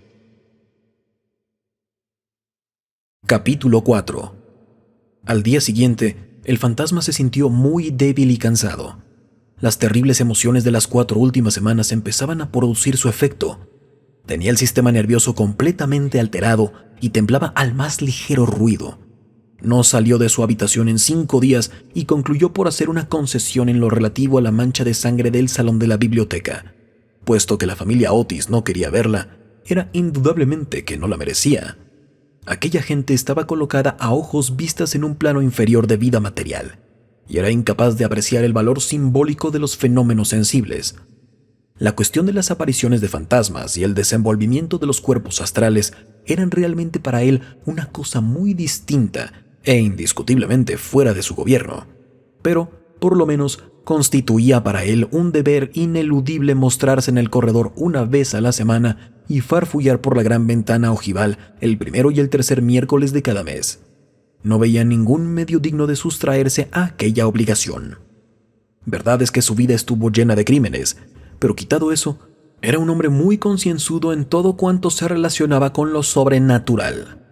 Capítulo 4. Al día siguiente, el fantasma se sintió muy débil y cansado. Las terribles emociones de las 4 últimas semanas empezaban a producir su efecto. Tenía el sistema nervioso completamente alterado y temblaba al más ligero ruido. No salió de su habitación en 5 días y concluyó por hacer una concesión en lo relativo a la mancha de sangre del salón de la biblioteca. Puesto que la familia Otis no quería verla, era indudablemente que no la merecía. Aquella gente estaba colocada a ojos vistas en un plano inferior de vida material, y era incapaz de apreciar el valor simbólico de los fenómenos sensibles. La cuestión de las apariciones de fantasmas y el desenvolvimiento de los cuerpos astrales eran realmente para él una cosa muy distinta e indiscutiblemente fuera de su gobierno, pero, por lo menos, constituía para él un deber ineludible mostrarse en el corredor 1 vez a la semana y farfullar por la gran ventana ojival el 1º y el 3er miércoles de cada mes. No veía ningún medio digno de sustraerse a aquella obligación. Verdad es que su vida estuvo llena de crímenes, pero quitado eso, era un hombre muy concienzudo en todo cuanto se relacionaba con lo sobrenatural.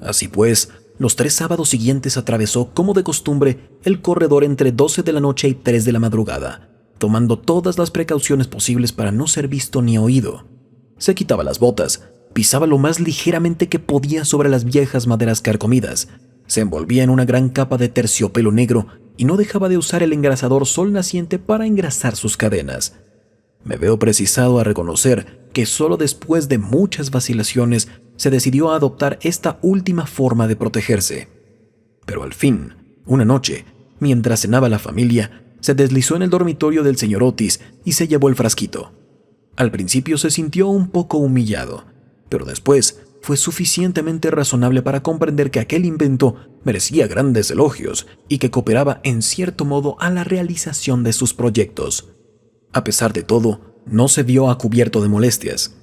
Así pues, los 3 sábados siguientes atravesó, como de costumbre, el corredor entre 12 de la noche y 3 de la madrugada, tomando todas las precauciones posibles para no ser visto ni oído. Se quitaba las botas, pisaba lo más ligeramente que podía sobre las viejas maderas carcomidas, se envolvía en una gran capa de terciopelo negro y no dejaba de usar el engrasador sol naciente para engrasar sus cadenas. Me veo precisado a reconocer que solo después de muchas vacilaciones se decidió a adoptar esta última forma de protegerse. Pero al fin, una noche, mientras cenaba la familia, se deslizó en el dormitorio del señor Otis y se llevó el frasquito. Al principio se sintió un poco humillado, pero después fue suficientemente razonable para comprender que aquel invento merecía grandes elogios y que cooperaba en cierto modo a la realización de sus proyectos. A pesar de todo, no se vio a cubierto de molestias.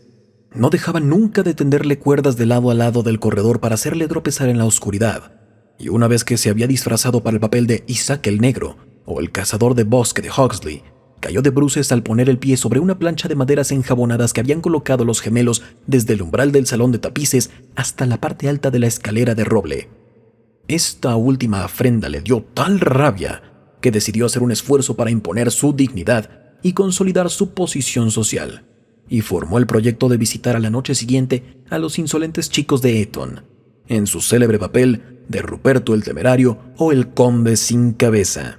No dejaba nunca de tenderle cuerdas de lado a lado del corredor para hacerle tropezar en la oscuridad, y una vez que se había disfrazado para el papel de Isaac el Negro o el cazador de bosque de Huxley, cayó de bruces al poner el pie sobre una plancha de maderas enjabonadas que habían colocado los gemelos desde el umbral del salón de tapices hasta la parte alta de la escalera de roble. Esta última afrenta le dio tal rabia que decidió hacer un esfuerzo para imponer su dignidad y consolidar su posición social, y formó el proyecto de visitar a la noche siguiente a los insolentes chicos de Eton, en su célebre papel de Ruperto el Temerario o el Conde sin Cabeza.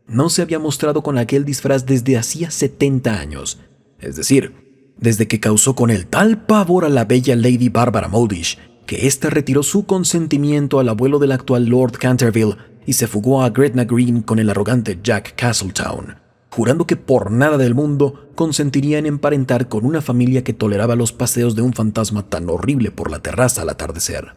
No se había mostrado con aquel disfraz desde hacía 70 años, es decir, desde que causó con él tal pavor a la bella Lady Barbara Modish que ésta retiró su consentimiento al abuelo del actual Lord Canterville y se fugó a Gretna Green con el arrogante Jack Castletown, jurando que por nada del mundo consentiría en emparentar con una familia que toleraba los paseos de un fantasma tan horrible por la terraza al atardecer.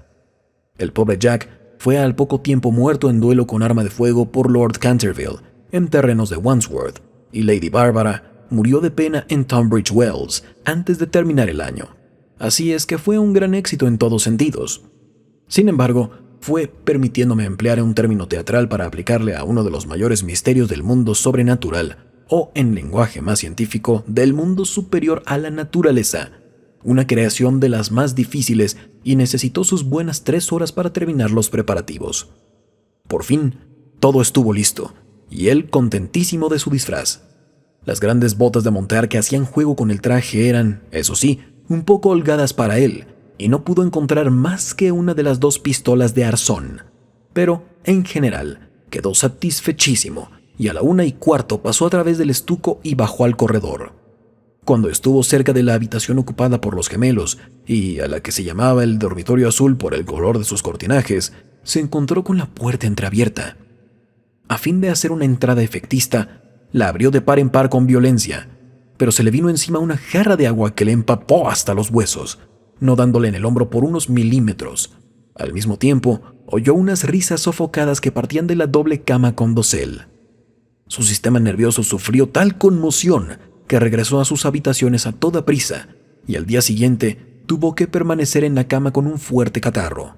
El pobre Jack fue al poco tiempo muerto en duelo con arma de fuego por Lord Canterville en terrenos de Wandsworth, y Lady Barbara murió de pena en Tunbridge Wells antes de terminar el año. Así es que fue un gran éxito en todos sentidos. Sin embargo, fue permitiéndome emplear un término teatral para aplicarle a uno de los mayores misterios del mundo sobrenatural, o en lenguaje más científico, del mundo superior a la naturaleza, una creación de las más difíciles, y necesitó sus buenas 3 horas para terminar los preparativos. Por fin, todo estuvo listo, y él contentísimo de su disfraz. Las grandes botas de montar que hacían juego con el traje eran, eso sí, un poco holgadas para él, y no pudo encontrar más que una de las 2 pistolas de arzón. Pero, en general, quedó satisfechísimo, y a la 1:15 pasó a través del estuco y bajó al corredor. Cuando estuvo cerca de la habitación ocupada por los gemelos, y a la que se llamaba el dormitorio azul por el color de sus cortinajes, se encontró con la puerta entreabierta. A fin de hacer una entrada efectista, la abrió de par en par con violencia, pero se le vino encima una jarra de agua que le empapó hasta los huesos, no dándole en el hombro por unos milímetros. Al mismo tiempo, oyó unas risas sofocadas que partían de la doble cama con dosel. Su sistema nervioso sufrió tal conmoción que regresó a sus habitaciones a toda prisa, y al día siguiente tuvo que permanecer en la cama con un fuerte catarro.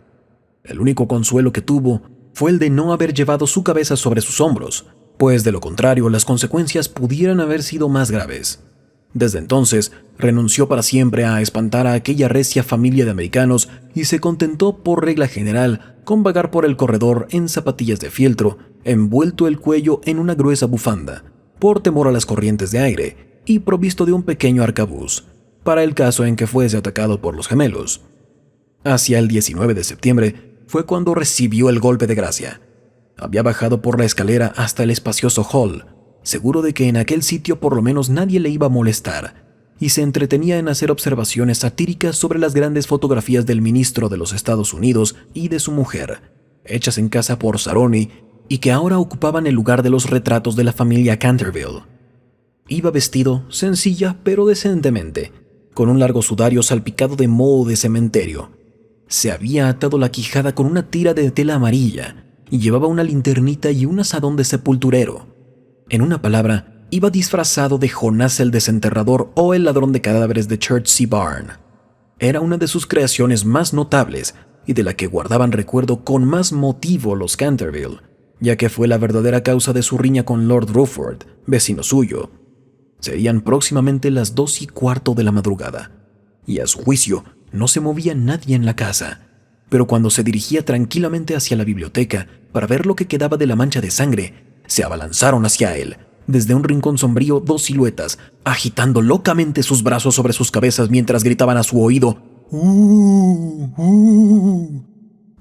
El único consuelo que tuvo fue el de no haber llevado su cabeza sobre sus hombros, pues de lo contrario las consecuencias pudieran haber sido más graves. Desde entonces, renunció para siempre a espantar a aquella recia familia de americanos y se contentó, por regla general, con vagar por el corredor en zapatillas de fieltro, envuelto el cuello en una gruesa bufanda, por temor a las corrientes de aire, y provisto de un pequeño arcabuz, para el caso en que fuese atacado por los gemelos. Hacia el 19 de septiembre fue cuando recibió el golpe de gracia. Había bajado por la escalera hasta el espacioso hall, seguro de que en aquel sitio por lo menos nadie le iba a molestar, y se entretenía en hacer observaciones satíricas sobre las grandes fotografías del ministro de los Estados Unidos y de su mujer, hechas en casa por Saroni y que ahora ocupaban el lugar de los retratos de la familia Canterville. Iba vestido sencilla pero decentemente, con un largo sudario salpicado de moho de cementerio. Se había atado la quijada con una tira de tela amarilla y llevaba una linternita y un azadón de sepulturero. En una palabra, iba disfrazado de Jonás el desenterrador o el ladrón de cadáveres de Chertsey Barn. Era una de sus creaciones más notables y de la que guardaban recuerdo con más motivo los Canterville, ya que fue la verdadera causa de su riña con Lord Rufford, vecino suyo. Serían próximamente las 2:15 de la madrugada, y a su juicio no se movía nadie en la casa, pero cuando se dirigía tranquilamente hacia la biblioteca para ver lo que quedaba de la mancha de sangre, se abalanzaron hacia él, desde un rincón sombrío, 2 siluetas, agitando locamente sus brazos sobre sus cabezas mientras gritaban a su oído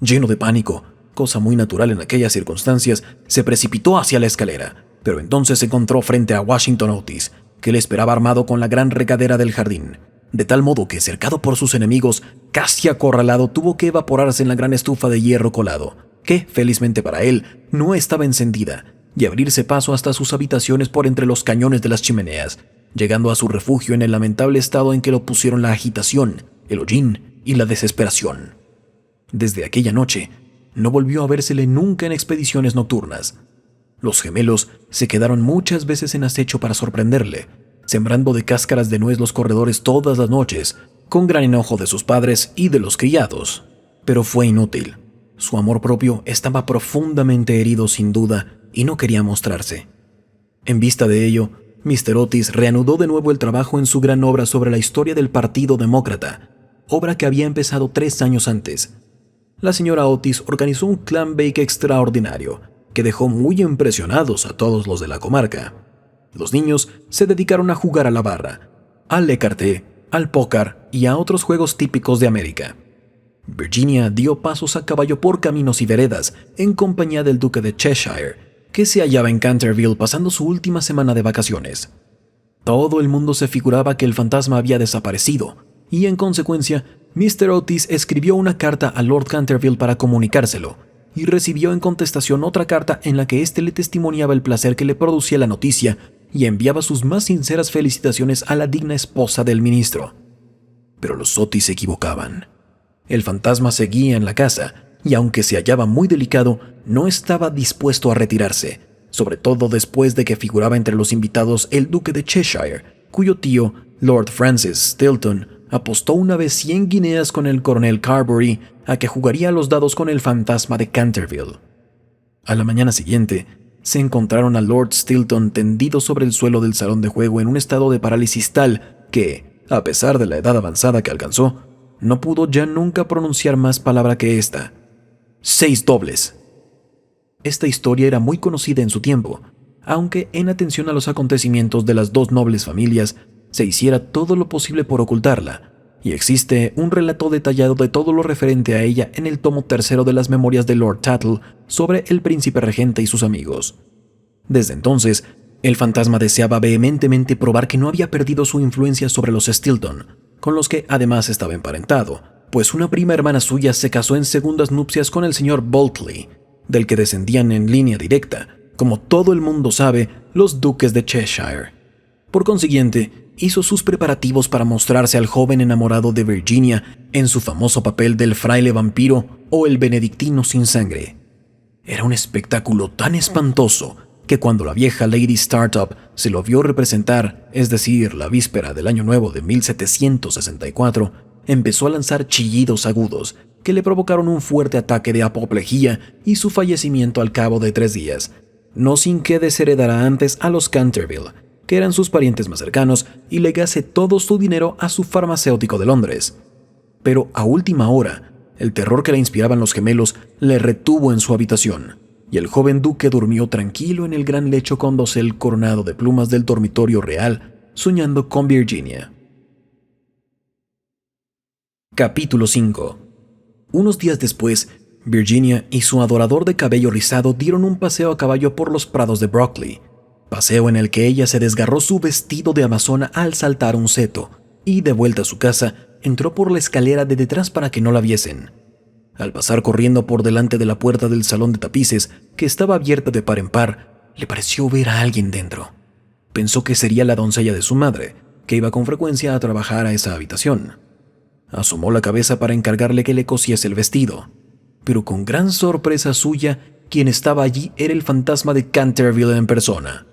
Lleno de pánico, cosa muy natural en aquellas circunstancias, se precipitó hacia la escalera, pero entonces se encontró frente a Washington Otis, que le esperaba armado con la gran regadera del jardín, de tal modo que, cercado por sus enemigos, casi acorralado, tuvo que evaporarse en la gran estufa de hierro colado, que, felizmente para él, no estaba encendida, y abrirse paso hasta sus habitaciones por entre los cañones de las chimeneas, llegando a su refugio en el lamentable estado en que lo pusieron la agitación, el hollín y la desesperación. Desde aquella noche, no volvió a vérsele nunca en expediciones nocturnas. Los gemelos se quedaron muchas veces en acecho para sorprenderle, sembrando de cáscaras de nuez los corredores todas las noches, con gran enojo de sus padres y de los criados. Pero fue inútil. Su amor propio estaba profundamente herido sin duda y no quería mostrarse. En vista de ello, Mr. Otis reanudó de nuevo el trabajo en su gran obra sobre la historia del Partido Demócrata, obra que había empezado 3 años antes. La señora Otis organizó un clam bake extraordinario, que dejó muy impresionados a todos los de la comarca. Los niños se dedicaron a jugar a la barra, al écarté, al póker y a otros juegos típicos de América. Virginia dio pasos a caballo por caminos y veredas en compañía del duque de Cheshire, que se hallaba en Canterville pasando su última semana de vacaciones. Todo el mundo se figuraba que el fantasma había desaparecido, y en consecuencia, Mr. Otis escribió una carta a Lord Canterville para comunicárselo, y recibió en contestación otra carta en la que éste le testimoniaba el placer que le producía la noticia y enviaba sus más sinceras felicitaciones a la digna esposa del ministro. Pero los Otis se equivocaban. El fantasma seguía en la casa, y aunque se hallaba muy delicado, no estaba dispuesto a retirarse, sobre todo después de que figuraba entre los invitados el duque de Cheshire, cuyo tío, Lord Francis Stilton, apostó una vez 100 guineas con el coronel Carbury a que jugaría a los dados con el fantasma de Canterville. A la mañana siguiente, se encontraron a Lord Stilton tendido sobre el suelo del salón de juego en un estado de parálisis tal que, a pesar de la edad avanzada que alcanzó, no pudo ya nunca pronunciar más palabra que esta: 6 dobles. Esta historia era muy conocida en su tiempo, aunque en atención a los acontecimientos de las dos nobles familias se hiciera todo lo posible por ocultarla, y existe un relato detallado de todo lo referente a ella en el tomo 3 de las memorias de Lord Tattle sobre el príncipe regente y sus amigos. Desde entonces, el fantasma deseaba vehementemente probar que no había perdido su influencia sobre los Stilton, con los que además estaba emparentado, pues una prima hermana suya se casó en segundas nupcias con el señor Bulkeley, del que descendían en línea directa, como todo el mundo sabe, los duques de Cheshire. Por consiguiente, hizo sus preparativos para mostrarse al joven enamorado de Virginia en su famoso papel del fraile vampiro o el benedictino sin sangre. Era un espectáculo tan espantoso que cuando la vieja Lady Startup se lo vio representar, es decir, la víspera del Año Nuevo de 1764, empezó a lanzar chillidos agudos que le provocaron un fuerte ataque de apoplejía y su fallecimiento al cabo de 3 días, no sin que desheredara antes a los Canterville, que eran sus parientes más cercanos, y legase todo su dinero a su farmacéutico de Londres. Pero a última hora, el terror que le inspiraban los gemelos le retuvo en su habitación, y el joven duque durmió tranquilo en el gran lecho con dosel coronado de plumas del dormitorio real, soñando con Virginia. Capítulo 5. Unos días después, Virginia y su adorador de cabello rizado dieron un paseo a caballo por los prados de Brockley, paseo en el que ella se desgarró su vestido de amazona al saltar un seto, y de vuelta a su casa, entró por la escalera de detrás para que no la viesen. Al pasar corriendo por delante de la puerta del salón de tapices, que estaba abierta de par en par, le pareció ver a alguien dentro. Pensó que sería la doncella de su madre, que iba con frecuencia a trabajar a esa habitación. Asomó la cabeza para encargarle que le cosiese el vestido, pero con gran sorpresa suya, quien estaba allí era el fantasma de Canterville en persona.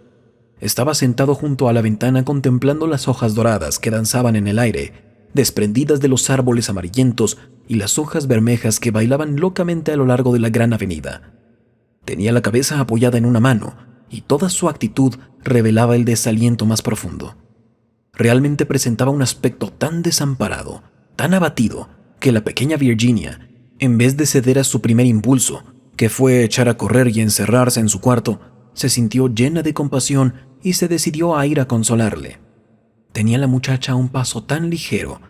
Estaba sentado junto a la ventana contemplando las hojas doradas que danzaban en el aire, desprendidas de los árboles amarillentos y las hojas bermejas que bailaban locamente a lo largo de la gran avenida. Tenía la cabeza apoyada en una mano y toda su actitud revelaba el desaliento más profundo. Realmente presentaba un aspecto tan desamparado, tan abatido, que la pequeña Virginia, en vez de ceder a su primer impulso, que fue echar a correr y encerrarse en su cuarto, se sintió llena de compasión y se decidió a ir a consolarle. Tenía la muchacha un paso tan ligero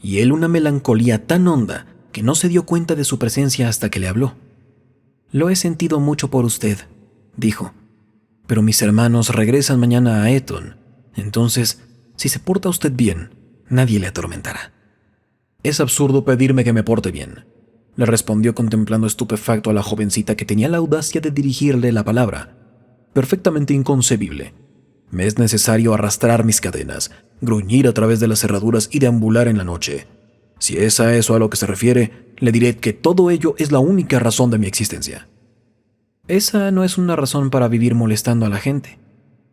y él una melancolía tan honda que no se dio cuenta de su presencia hasta que le habló. «Lo he sentido mucho por usted», dijo, «pero mis hermanos regresan mañana a Eton, entonces, si se porta usted bien, nadie le atormentará». «Es absurdo pedirme que me porte bien», le respondió contemplando estupefacto a la jovencita que tenía la audacia de dirigirle la palabra. «Perfectamente inconcebible. Me es necesario arrastrar mis cadenas, gruñir a través de las cerraduras y deambular en la noche. Si es a eso a lo que se refiere, le diré que todo ello es la única razón de mi existencia». «Esa no es una razón para vivir molestando a la gente.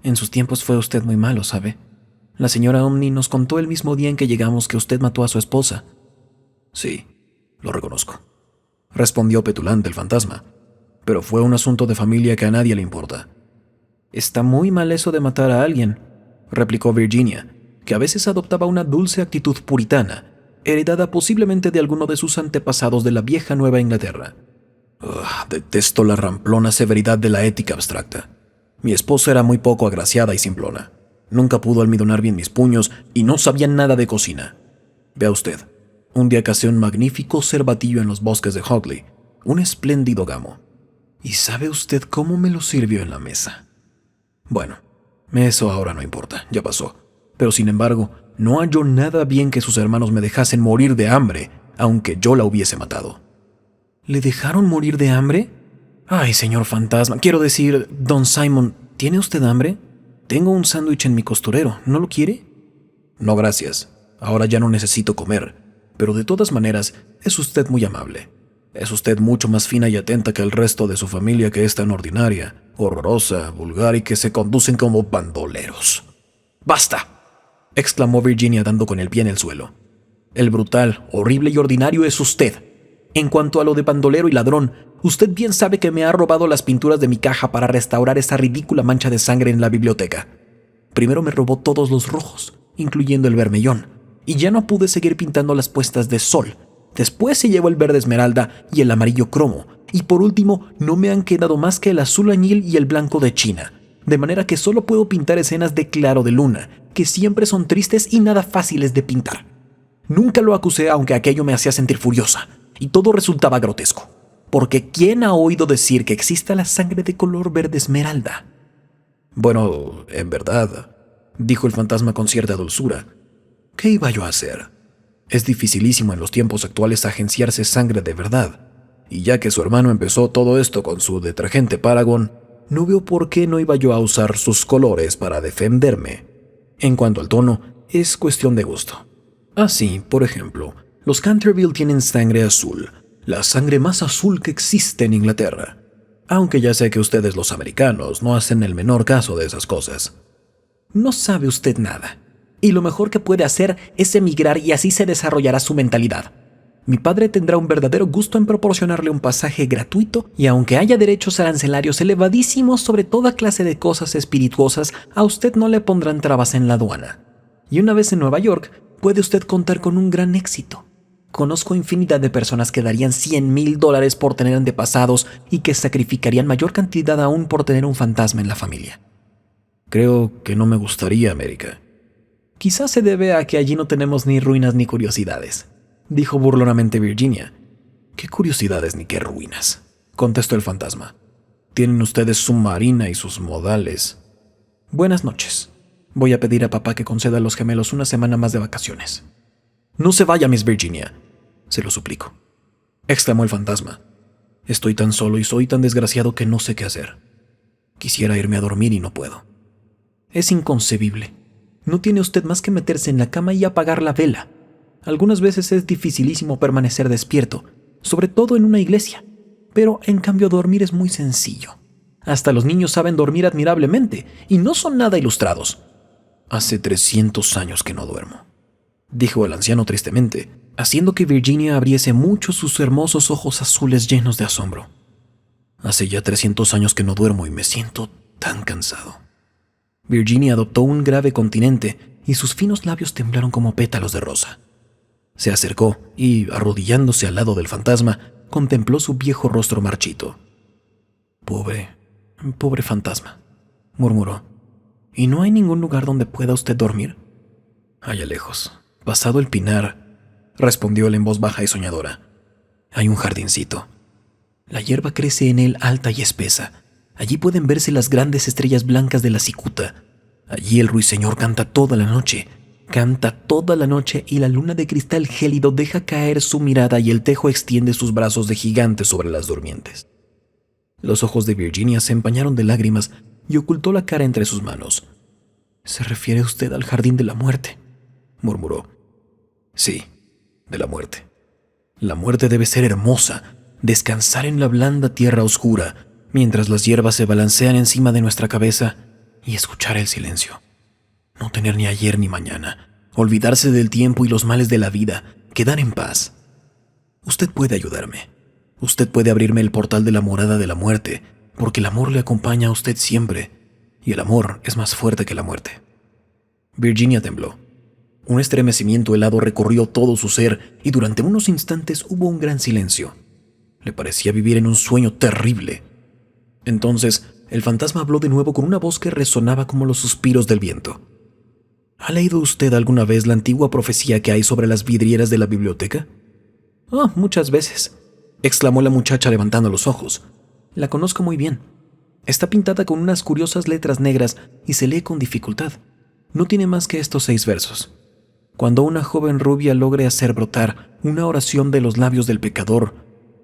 En sus tiempos fue usted muy malo, ¿sabe? La señora Omni nos contó el mismo día en que llegamos que usted mató a su esposa». «Sí, lo reconozco», respondió petulante el fantasma, «pero fue un asunto de familia que a nadie le importa». «Está muy mal eso de matar a alguien», replicó Virginia, que a veces adoptaba una dulce actitud puritana, heredada posiblemente de alguno de sus antepasados de la vieja Nueva Inglaterra. Detesto la ramplona severidad de la ética abstracta. Mi esposa era muy poco agraciada y simplona. Nunca pudo almidonar bien mis puños y no sabía nada de cocina. Vea usted, Un día cacé un magnífico cervatillo en los bosques de Hogley, un espléndido gamo. ¿Y sabe usted cómo me lo sirvió en la mesa? Bueno, eso ahora no importa, ya pasó. Pero sin embargo, no halló nada bien que sus hermanos me dejasen morir de hambre, aunque yo la hubiese matado. ¿Le dejaron morir de hambre? Ay, señor fantasma, quiero decir, don Simon, ¿tiene usted hambre? Tengo un sándwich en mi costurero, ¿no lo quiere? No, gracias. Ahora ya no necesito comer, pero de todas maneras, es usted muy amable. Es usted mucho más fina y atenta que el resto de su familia, que es tan ordinaria, horrorosa, vulgar y que se conducen como bandoleros. ¡Basta!, exclamó Virginia dando con el pie en el suelo. El brutal, horrible y ordinario es usted. En cuanto a lo de bandolero y ladrón, usted bien sabe que me ha robado las pinturas de mi caja para restaurar esa ridícula mancha de sangre en la biblioteca. Primero me robó todos los rojos, incluyendo el vermellón, y ya no pude seguir pintando las puestas de sol. Después se llevó el verde esmeralda y el amarillo cromo, y por último no me han quedado más que el azul añil y el blanco de China, de manera que solo puedo pintar escenas de claro de luna, que siempre son tristes y nada fáciles de pintar. Nunca lo acusé, aunque aquello me hacía sentir furiosa, y todo resultaba grotesco, porque ¿quién ha oído decir que exista la sangre de color verde esmeralda? Bueno, en verdad, dijo el fantasma con cierta dulzura, ¿qué iba yo a hacer? Es dificilísimo en los tiempos actuales agenciarse sangre de verdad, y ya que su hermano empezó todo esto con su detergente Paragon, no veo por qué no iba yo a usar sus colores para defenderme. En cuanto al tono, es cuestión de gusto. Así, por ejemplo, los Canterville tienen sangre azul, la sangre más azul que existe en Inglaterra, aunque ya sé que ustedes los americanos no hacen el menor caso de esas cosas. No sabe usted nada, y lo mejor que puede hacer es emigrar y así se desarrollará su mentalidad. Mi padre tendrá un verdadero gusto en proporcionarle un pasaje gratuito y aunque haya derechos arancelarios elevadísimos sobre toda clase de cosas espirituosas, a usted no le pondrán trabas en la aduana. Y una vez en Nueva York, puede usted contar con un gran éxito. Conozco infinidad de personas que darían $100,000 por tener antepasados y que sacrificarían mayor cantidad aún por tener un fantasma en la familia. Creo que no me gustaría América. Quizás se debe a que allí no tenemos ni ruinas ni curiosidades, dijo burlonamente Virginia. ¿Qué curiosidades ni qué ruinas?, contestó el fantasma. Tienen ustedes su marina y sus modales. Buenas noches. Voy a pedir a papá que conceda a los gemelos una semana más de vacaciones. No se vaya, Miss Virginia, se lo suplico, exclamó el fantasma. Estoy tan solo y soy tan desgraciado que no sé qué hacer. Quisiera irme a dormir y no puedo. Es inconcebible. No tiene usted más que meterse en la cama y apagar la vela. Algunas veces es dificilísimo permanecer despierto, sobre todo en una iglesia, pero en cambio dormir es muy sencillo. Hasta los niños saben dormir admirablemente y no son nada ilustrados. Hace 300 años que no duermo, dijo el anciano tristemente, haciendo que Virginia abriese mucho sus hermosos ojos azules llenos de asombro. Hace ya 300 años que no duermo y me siento tan cansado. Virginia adoptó un grave continente y sus finos labios temblaron como pétalos de rosa. Se acercó y, arrodillándose al lado del fantasma, contempló su viejo rostro marchito. Pobre fantasma, murmuró. ¿Y no hay ningún lugar donde pueda usted dormir? Allá lejos, pasado el pinar, respondió él en voz baja y soñadora. Hay un jardincito. La hierba crece en él alta y espesa. Allí pueden verse las grandes estrellas blancas de la cicuta. Allí el ruiseñor canta toda la noche y la luna de cristal gélido deja caer su mirada y el tejo extiende sus brazos de gigante sobre las durmientes. Los ojos de Virginia se empañaron de lágrimas y ocultó la cara entre sus manos. ¿Se refiere usted al jardín de la muerte?, murmuró. Sí, de la muerte. La muerte debe ser hermosa, descansar en la blanda tierra oscura, mientras las hierbas se balancean encima de nuestra cabeza y escuchar el silencio. No tener ni ayer ni mañana, olvidarse del tiempo y los males de la vida, quedar en paz. Usted puede ayudarme. Usted puede abrirme el portal de la morada de la muerte, porque el amor le acompaña a usted siempre, y el amor es más fuerte que la muerte. Virginia tembló. Un estremecimiento helado recorrió todo su ser y durante unos instantes hubo un gran silencio. Le parecía vivir en un sueño terrible. Entonces, el fantasma habló de nuevo con una voz que resonaba como los suspiros del viento. ¿Ha leído usted alguna vez la antigua profecía que hay sobre las vidrieras de la biblioteca? Oh, muchas veces, exclamó la muchacha levantando los ojos. La conozco muy bien. Está pintada con unas curiosas letras negras y se lee con dificultad. No tiene más que estos 6 versos. Cuando una joven rubia logre hacer brotar una oración de los labios del pecador,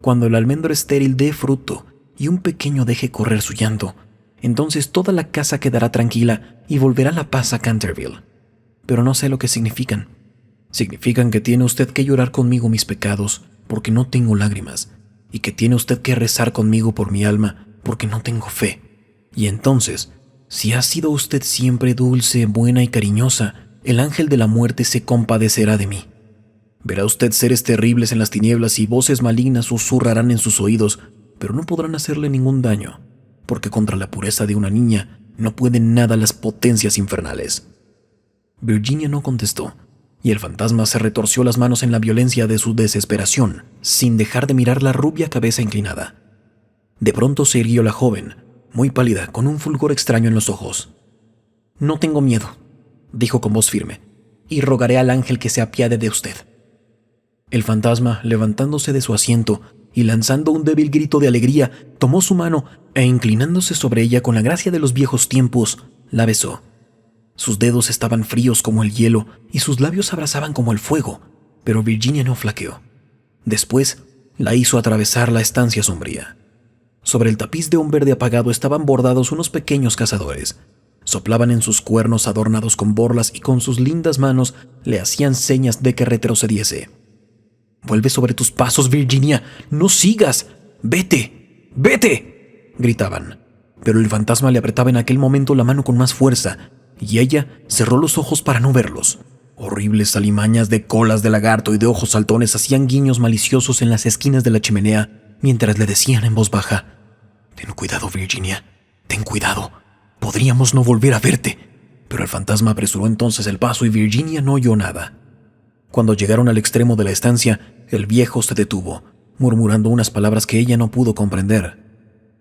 cuando el almendro estéril dé fruto y un pequeño deje correr su llanto, entonces toda la casa quedará tranquila y volverá la paz a Canterville. Pero no sé lo que significan. Significan que tiene usted que llorar conmigo mis pecados, porque no tengo lágrimas, y que tiene usted que rezar conmigo por mi alma, porque no tengo fe. Y entonces, si ha sido usted siempre dulce, buena y cariñosa, el ángel de la muerte se compadecerá de mí. Verá usted seres terribles en las tinieblas y voces malignas susurrarán en sus oídos, pero no podrán hacerle ningún daño, porque contra la pureza de una niña no pueden nada las potencias infernales. Virginia no contestó, y el fantasma se retorció las manos en la violencia de su desesperación, sin dejar de mirar la rubia cabeza inclinada. De pronto se irguió la joven, muy pálida, con un fulgor extraño en los ojos. «No tengo miedo», dijo con voz firme, «y rogaré al ángel que se apiade de usted». El fantasma, levantándose de su asiento y lanzando un débil grito de alegría, tomó su mano e, inclinándose sobre ella con la gracia de los viejos tiempos, la besó. Sus dedos estaban fríos como el hielo y sus labios abrasaban como el fuego, pero Virginia no flaqueó. Después, la hizo atravesar la estancia sombría. Sobre el tapiz de un verde apagado estaban bordados unos pequeños cazadores. Soplaban en sus cuernos adornados con borlas y con sus lindas manos le hacían señas de que retrocediese. «Vuelve sobre tus pasos, Virginia. ¡No sigas! ¡Vete! ¡Vete!», gritaban. Pero el fantasma le apretaba en aquel momento la mano con más fuerza, y ella cerró los ojos para no verlos. Horribles alimañas de colas de lagarto y de ojos saltones hacían guiños maliciosos en las esquinas de la chimenea, mientras le decían en voz baja: «Ten cuidado, Virginia, ten cuidado. Podríamos no volver a verte». Pero el fantasma apresuró entonces el paso y Virginia no oyó nada. Cuando llegaron al extremo de la estancia, el viejo se detuvo, murmurando unas palabras que ella no pudo comprender.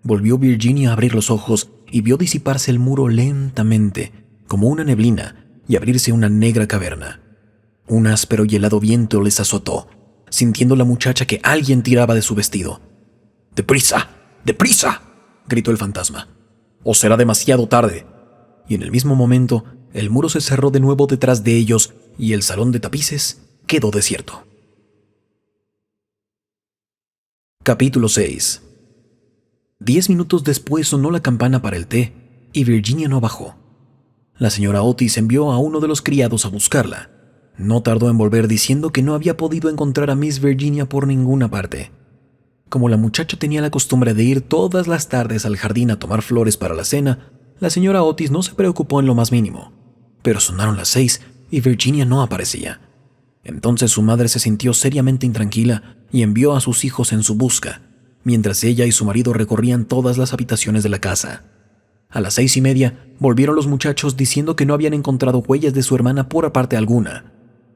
Volvió Virginia a abrir los ojos y vio disiparse el muro lentamente, como una neblina, y abrirse una negra caverna. Un áspero y helado viento les azotó, sintiendo la muchacha que alguien tiraba de su vestido. «¡Deprisa! ¡Deprisa!», gritó el fantasma, «o será demasiado tarde». Y en el mismo momento, el muro se cerró de nuevo detrás de ellos y el salón de tapices quedó desierto. Capítulo 6. 10 minutos después sonó la campana para el té y Virginia no bajó. La señora Otis envió a uno de los criados a buscarla. No tardó en volver diciendo que no había podido encontrar a Miss Virginia por ninguna parte. Como la muchacha tenía la costumbre de ir todas las tardes al jardín a tomar flores para la cena, la señora Otis no se preocupó en lo más mínimo. Pero sonaron las 6 y Virginia no aparecía. Entonces su madre se sintió seriamente intranquila y envió a sus hijos en su busca, mientras ella y su marido recorrían todas las habitaciones de la casa. A las 6:30 volvieron los muchachos diciendo que no habían encontrado huellas de su hermana por parte alguna.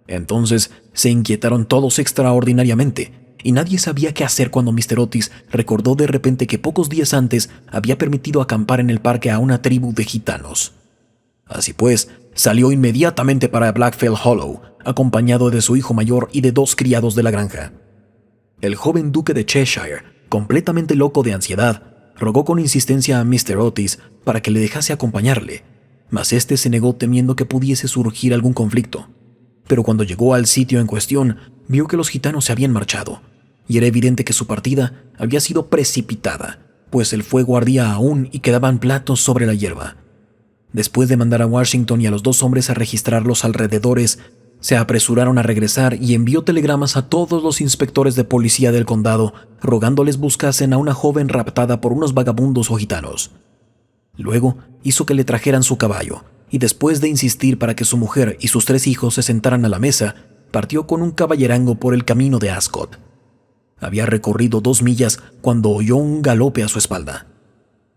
Entonces se inquietaron todos extraordinariamente, y nadie sabía qué hacer cuando Mr. Otis recordó de repente que pocos días antes había permitido acampar en el parque a una tribu de gitanos. Así pues, salió inmediatamente para Blackfell Hollow, acompañado de su hijo mayor y de 2 criados de la granja. El joven duque de Cheshire, completamente loco de ansiedad, rogó con insistencia a Mr. Otis para que le dejase acompañarle, mas éste se negó temiendo que pudiese surgir algún conflicto. Pero cuando llegó al sitio en cuestión, vio que los gitanos se habían marchado, y era evidente que su partida había sido precipitada, pues el fuego ardía aún y quedaban platos sobre la hierba. Después de mandar a Washington y a los 2 hombres a registrar los alrededores, se apresuraron a regresar y envió telegramas a todos los inspectores de policía del condado, rogándoles buscasen a una joven raptada por unos vagabundos o gitanos. Luego hizo que le trajeran su caballo, y después de insistir para que su mujer y sus 3 hijos se sentaran a la mesa, partió con un caballerango por el camino de Ascot. Había recorrido 2 millas cuando oyó un galope a su espalda.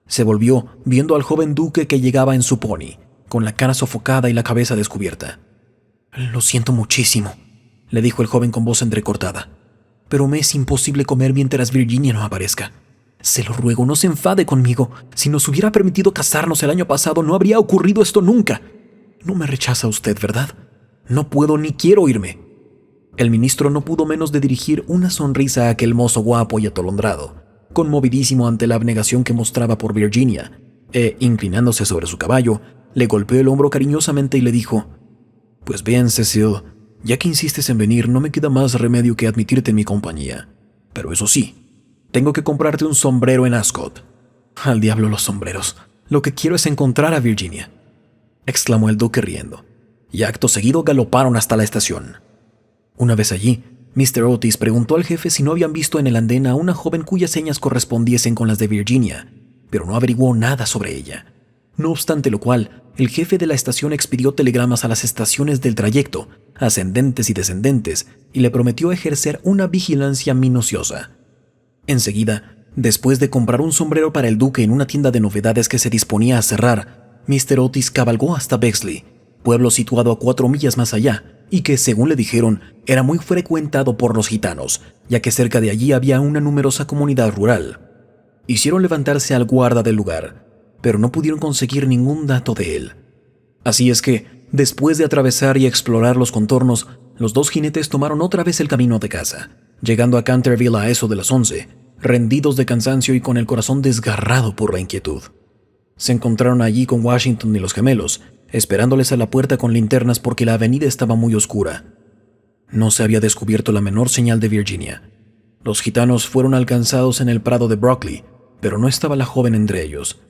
Se volvió viendo al joven duque que llegaba en su pony, con la cara sofocada y la cabeza descubierta. «Lo siento muchísimo», le dijo el joven con voz entrecortada, «pero me es imposible comer mientras Virginia no aparezca. Se lo ruego, no se enfade conmigo. Si nos hubiera permitido casarnos el año pasado, no habría ocurrido esto nunca. No me rechaza usted, ¿verdad? No puedo ni quiero irme. El ministro no pudo menos de dirigir una sonrisa a aquel mozo guapo y atolondrado, conmovidísimo ante la abnegación que mostraba por Virginia, e, inclinándose sobre su caballo, le golpeó el hombro cariñosamente y le dijo: «Pues bien, Cecil, ya que insistes en venir, no me queda más remedio que admitirte en mi compañía. Pero eso sí, tengo que comprarte un sombrero en Ascot». «Al diablo los sombreros. Lo que quiero es encontrar a Virginia», exclamó el duque riendo, y acto seguido galoparon hasta la estación. Una vez allí, Mr. Otis preguntó al jefe si no habían visto en el andén a una joven cuyas señas correspondiesen con las de Virginia, pero no averiguó nada sobre ella. No obstante lo cual, el jefe de la estación expidió telegramas a las estaciones del trayecto, ascendentes y descendentes, y le prometió ejercer una vigilancia minuciosa. Enseguida, después de comprar un sombrero para el duque en una tienda de novedades que se disponía a cerrar, Mr. Otis cabalgó hasta Bexley, pueblo situado a 4 millas más allá, y que, según le dijeron, era muy frecuentado por los gitanos, ya que cerca de allí había una numerosa comunidad rural. Hicieron levantarse al guarda del lugar, pero no pudieron conseguir ningún dato de él. Así es que, después de atravesar y explorar los contornos, los dos jinetes tomaron otra vez el camino de casa, llegando a Canterville a eso de las 11, rendidos de cansancio y con el corazón desgarrado por la inquietud. Se encontraron allí con Washington y los gemelos, esperándoles a la puerta con linternas porque la avenida estaba muy oscura. No se había descubierto la menor señal de Virginia. Los gitanos fueron alcanzados en el prado de Brockley, pero no estaba la joven entre ellos.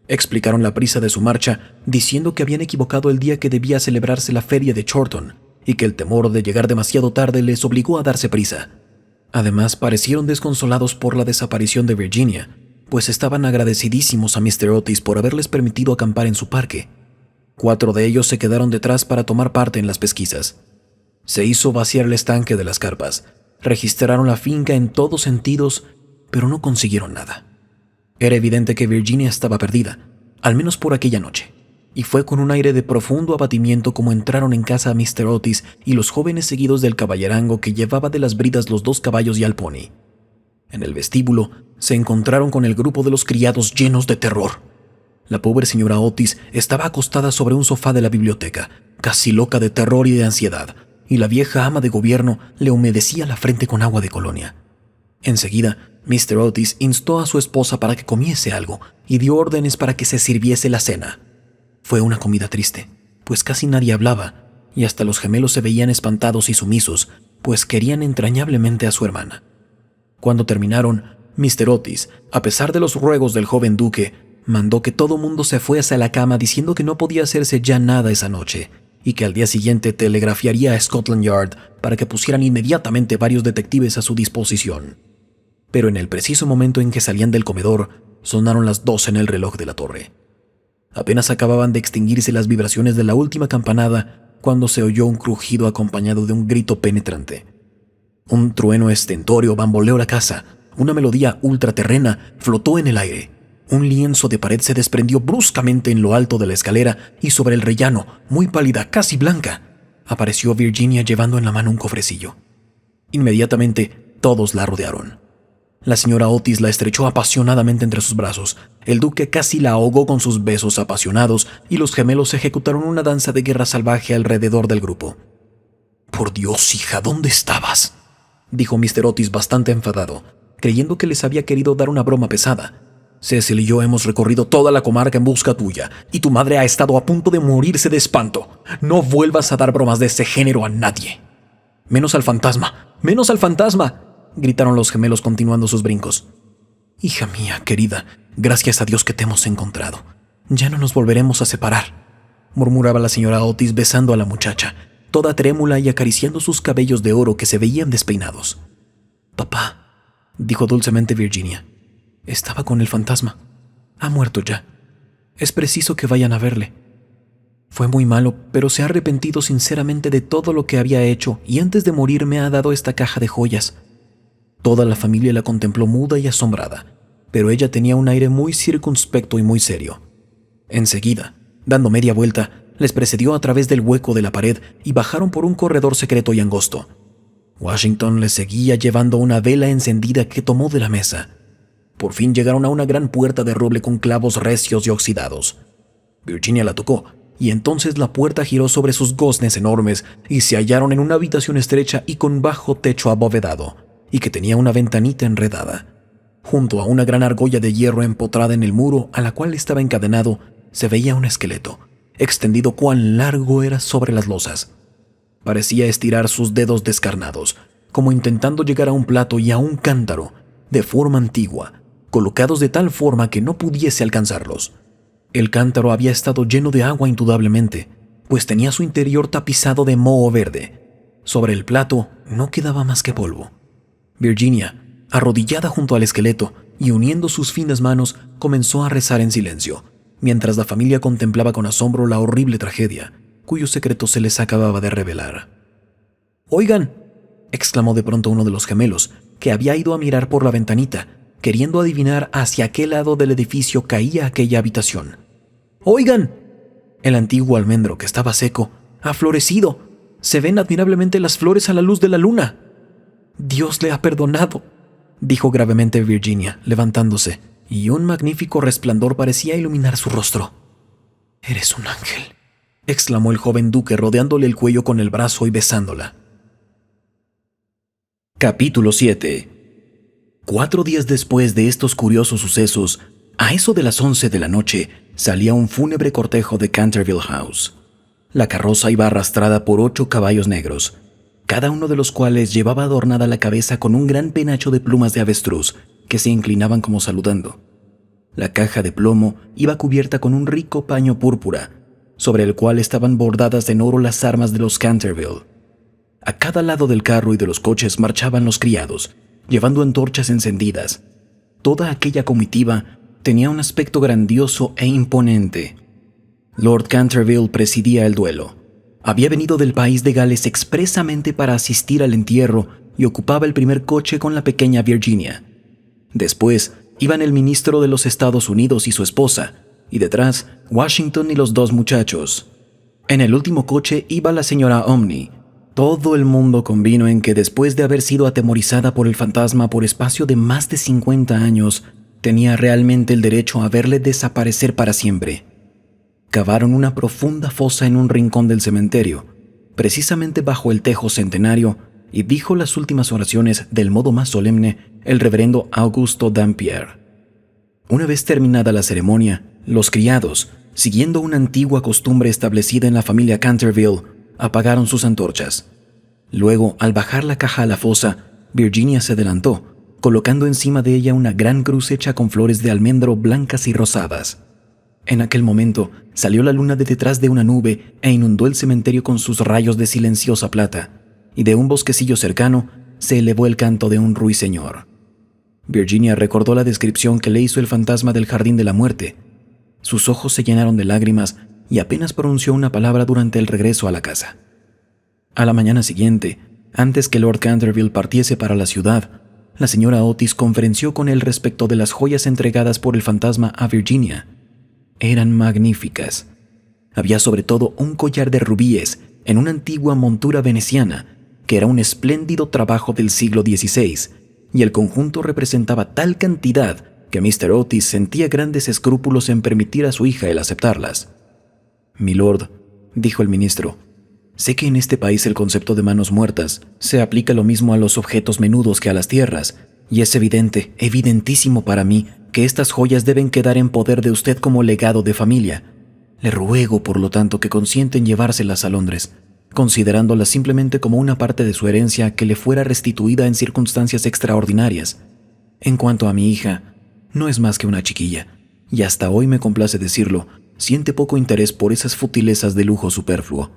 Explicaron la prisa de su marcha, diciendo que habían equivocado el día que debía celebrarse la feria de Chorlton, y que el temor de llegar demasiado tarde les obligó a darse prisa. Además, parecieron desconsolados por la desaparición de Virginia, pues estaban agradecidísimos a Mr. Otis por haberles permitido acampar en su parque. 4 de ellos se quedaron detrás para tomar parte en las pesquisas. Se hizo vaciar el estanque de las carpas, registraron la finca en todos sentidos, pero no consiguieron nada. Era evidente que Virginia estaba perdida, al menos por aquella noche, y fue con un aire de profundo abatimiento como entraron en casa Mr. Otis y los jóvenes seguidos del caballerango que llevaba de las bridas los 2 caballos y al pony. En el vestíbulo se encontraron con el grupo de los criados llenos de terror. La pobre señora Otis estaba acostada sobre un sofá de la biblioteca, casi loca de terror y de ansiedad, y la vieja ama de gobierno le humedecía la frente con agua de colonia. Enseguida, Mr. Otis instó a su esposa para que comiese algo y dio órdenes para que se sirviese la cena. Fue una comida triste, pues casi nadie hablaba, y hasta los gemelos se veían espantados y sumisos, pues querían entrañablemente a su hermana. Cuando terminaron, Mr. Otis, a pesar de los ruegos del joven duque, mandó que todo mundo se fuese a la cama diciendo que no podía hacerse ya nada esa noche y que al día siguiente telegrafiaría a Scotland Yard para que pusieran inmediatamente varios detectives a su disposición. Pero en el preciso momento en que salían del comedor, sonaron las 12 en el reloj de la torre. Apenas acababan de extinguirse las vibraciones de la última campanada cuando se oyó un crujido acompañado de un grito penetrante. Un trueno estentório bamboleó la casa, una melodía ultraterrena flotó en el aire. Un lienzo de pared se desprendió bruscamente en lo alto de la escalera y sobre el rellano, muy pálida, casi blanca, apareció Virginia llevando en la mano un cofrecillo. Inmediatamente, todos la rodearon. La señora Otis la estrechó apasionadamente entre sus brazos, el duque casi la ahogó con sus besos apasionados y los gemelos ejecutaron una danza de guerra salvaje alrededor del grupo. «Por Dios, hija, ¿dónde estabas?», dijo Mr. Otis bastante enfadado, creyendo que les había querido dar una broma pesada. «Cecil y yo hemos recorrido toda la comarca en busca tuya, y tu madre ha estado a punto de morirse de espanto. No vuelvas a dar bromas de ese género a nadie». «¡Menos al fantasma! ¡Menos al fantasma!», gritaron los gemelos continuando sus brincos. «Hija mía, querida, gracias a Dios que te hemos encontrado. Ya no nos volveremos a separar», murmuraba la señora Otis besando a la muchacha, toda trémula y acariciando sus cabellos de oro que se veían despeinados. «Papá», dijo dulcemente Virginia, «estaba con el fantasma. Ha muerto ya. Es preciso que vayan a verle. Fue muy malo, pero se ha arrepentido sinceramente de todo lo que había hecho y antes de morir me ha dado esta caja de joyas». Toda la familia la contempló muda y asombrada, pero ella tenía un aire muy circunspecto y muy serio. Enseguida, dando media vuelta, les precedió a través del hueco de la pared y bajaron por un corredor secreto y angosto. Washington les seguía llevando una vela encendida que tomó de la mesa. Por fin llegaron a una gran puerta de roble con clavos recios y oxidados. Virginia la tocó, y entonces la puerta giró sobre sus goznes enormes y se hallaron en una habitación estrecha y con bajo techo abovedado, y que tenía una ventanita enredada. Junto a una gran argolla de hierro empotrada en el muro a la cual estaba encadenado, se veía un esqueleto, extendido cuán largo era sobre las losas. Parecía estirar sus dedos descarnados, como intentando llegar a un plato y a un cántaro, de forma antigua, colocados de tal forma que no pudiese alcanzarlos. El cántaro había estado lleno de agua indudablemente, pues tenía su interior tapizado de moho verde. Sobre el plato no quedaba más que polvo. Virginia, arrodillada junto al esqueleto y uniendo sus finas manos, comenzó a rezar en silencio, mientras la familia contemplaba con asombro la horrible tragedia, cuyo secreto se les acababa de revelar. «¡Oigan!», exclamó de pronto uno de los gemelos, que había ido a mirar por la ventanita, queriendo adivinar hacia qué lado del edificio caía aquella habitación. «¡Oigan! El antiguo almendro, que estaba seco, ha florecido. Se ven admirablemente las flores a la luz de la luna». «Dios le ha perdonado», dijo gravemente Virginia, levantándose, y un magnífico resplandor parecía iluminar su rostro. «Eres un ángel», exclamó el joven duque rodeándole el cuello con el brazo y besándola. Capítulo 7. 4 días después de estos curiosos sucesos, a eso de las 11 de la noche, salía un fúnebre cortejo de Canterville House. La carroza iba arrastrada por 8 caballos negros, cada uno de los cuales llevaba adornada la cabeza con un gran penacho de plumas de avestruz que se inclinaban como saludando. La caja de plomo iba cubierta con un rico paño púrpura, sobre el cual estaban bordadas en oro las armas de los Canterville. A cada lado del carro y de los coches marchaban los criados, llevando antorchas encendidas. Toda aquella comitiva tenía un aspecto grandioso e imponente. Lord Canterville presidía el duelo. Había venido del país de Gales expresamente para asistir al entierro y ocupaba el primer coche con la pequeña Virginia. Después iban el ministro de los Estados Unidos y su esposa, y detrás Washington y los 2 muchachos. En el último coche iba la señora Omni. Todo el mundo convino en que después de haber sido atemorizada por el fantasma por espacio de más de 50 años, tenía realmente el derecho a verle desaparecer para siempre. Cavaron una profunda fosa en un rincón del cementerio, precisamente bajo el tejo centenario, y dijo las últimas oraciones del modo más solemne el reverendo Augusto Dampier. Una vez terminada la ceremonia, los criados, siguiendo una antigua costumbre establecida en la familia Canterville, apagaron sus antorchas. Luego, al bajar la caja a la fosa, Virginia se adelantó, colocando encima de ella una gran cruz hecha con flores de almendro blancas y rosadas. En aquel momento, salió la luna de detrás de una nube e inundó el cementerio con sus rayos de silenciosa plata, y de un bosquecillo cercano se elevó el canto de un ruiseñor. Virginia recordó la descripción que le hizo el fantasma del Jardín de la Muerte. Sus ojos se llenaron de lágrimas y apenas pronunció una palabra durante el regreso a la casa. A la mañana siguiente, antes que Lord Canterville partiese para la ciudad, la señora Otis conferenció con él respecto de las joyas entregadas por el fantasma a Virginia. Eran magníficas. Había sobre todo un collar de rubíes en una antigua montura veneciana, que era un espléndido trabajo del siglo XVI, y el conjunto representaba tal cantidad que Mr. Otis sentía grandes escrúpulos en permitir a su hija el aceptarlas. «Milord», dijo el ministro, «sé que en este país el concepto de manos muertas se aplica lo mismo a los objetos menudos que a las tierras, y es evidente, evidentísimo para mí, que estas joyas deben quedar en poder de usted como legado de familia. Le ruego, por lo tanto, que consienta en llevárselas a Londres, considerándolas simplemente como una parte de su herencia que le fuera restituida en circunstancias extraordinarias. En cuanto a mi hija, no es más que una chiquilla, y hasta hoy me complace decirlo, siente poco interés por esas futilezas de lujo superfluo.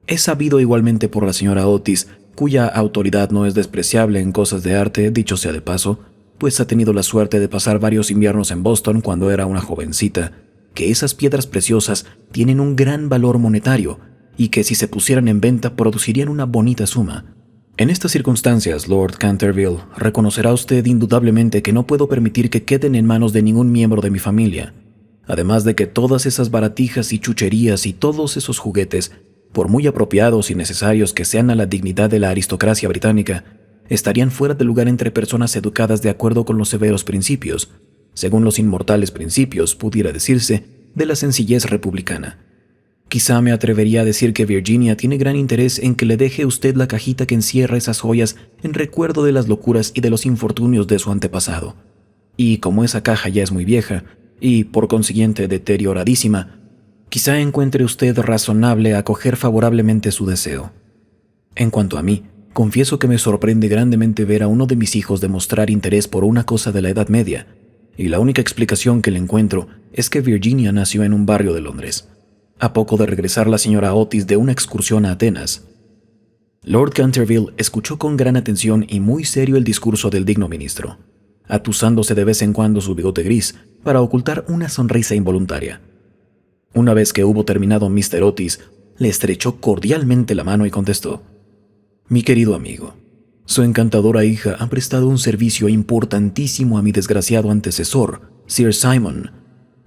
Es sabido igualmente por la señora Otis, cuya autoridad no es despreciable en cosas de arte, dicho sea de paso, pues ha tenido la suerte de pasar varios inviernos en Boston cuando era una jovencita, que esas piedras preciosas tienen un gran valor monetario y que si se pusieran en venta producirían una bonita suma. En estas circunstancias, Lord Canterville, reconocerá usted indudablemente que no puedo permitir que queden en manos de ningún miembro de mi familia, además de que todas esas baratijas y chucherías y todos esos juguetes, por muy apropiados y necesarios que sean a la dignidad de la aristocracia británica, estarían fuera de lugar entre personas educadas de acuerdo con los severos principios, según los inmortales principios, pudiera decirse, de la sencillez republicana. Quizá me atrevería a decir que Virginia tiene gran interés en que le deje usted la cajita que encierra esas joyas en recuerdo de las locuras y de los infortunios de su antepasado. Y como esa caja ya es muy vieja, y por consiguiente deterioradísima, quizá encuentre usted razonable acoger favorablemente su deseo. En cuanto a mí, confieso que me sorprende grandemente ver a uno de mis hijos demostrar interés por una cosa de la Edad Media, y la única explicación que le encuentro es que Virginia nació en un barrio de Londres, a poco de regresar la señora Otis de una excursión a Atenas. Lord Canterville escuchó con gran atención y muy serio el discurso del digno ministro, atusándose de vez en cuando su bigote gris para ocultar una sonrisa involuntaria. Una vez que hubo terminado Mr. Otis, le estrechó cordialmente la mano y contestó: «Mi querido amigo, su encantadora hija ha prestado un servicio importantísimo a mi desgraciado antecesor, Sir Simon.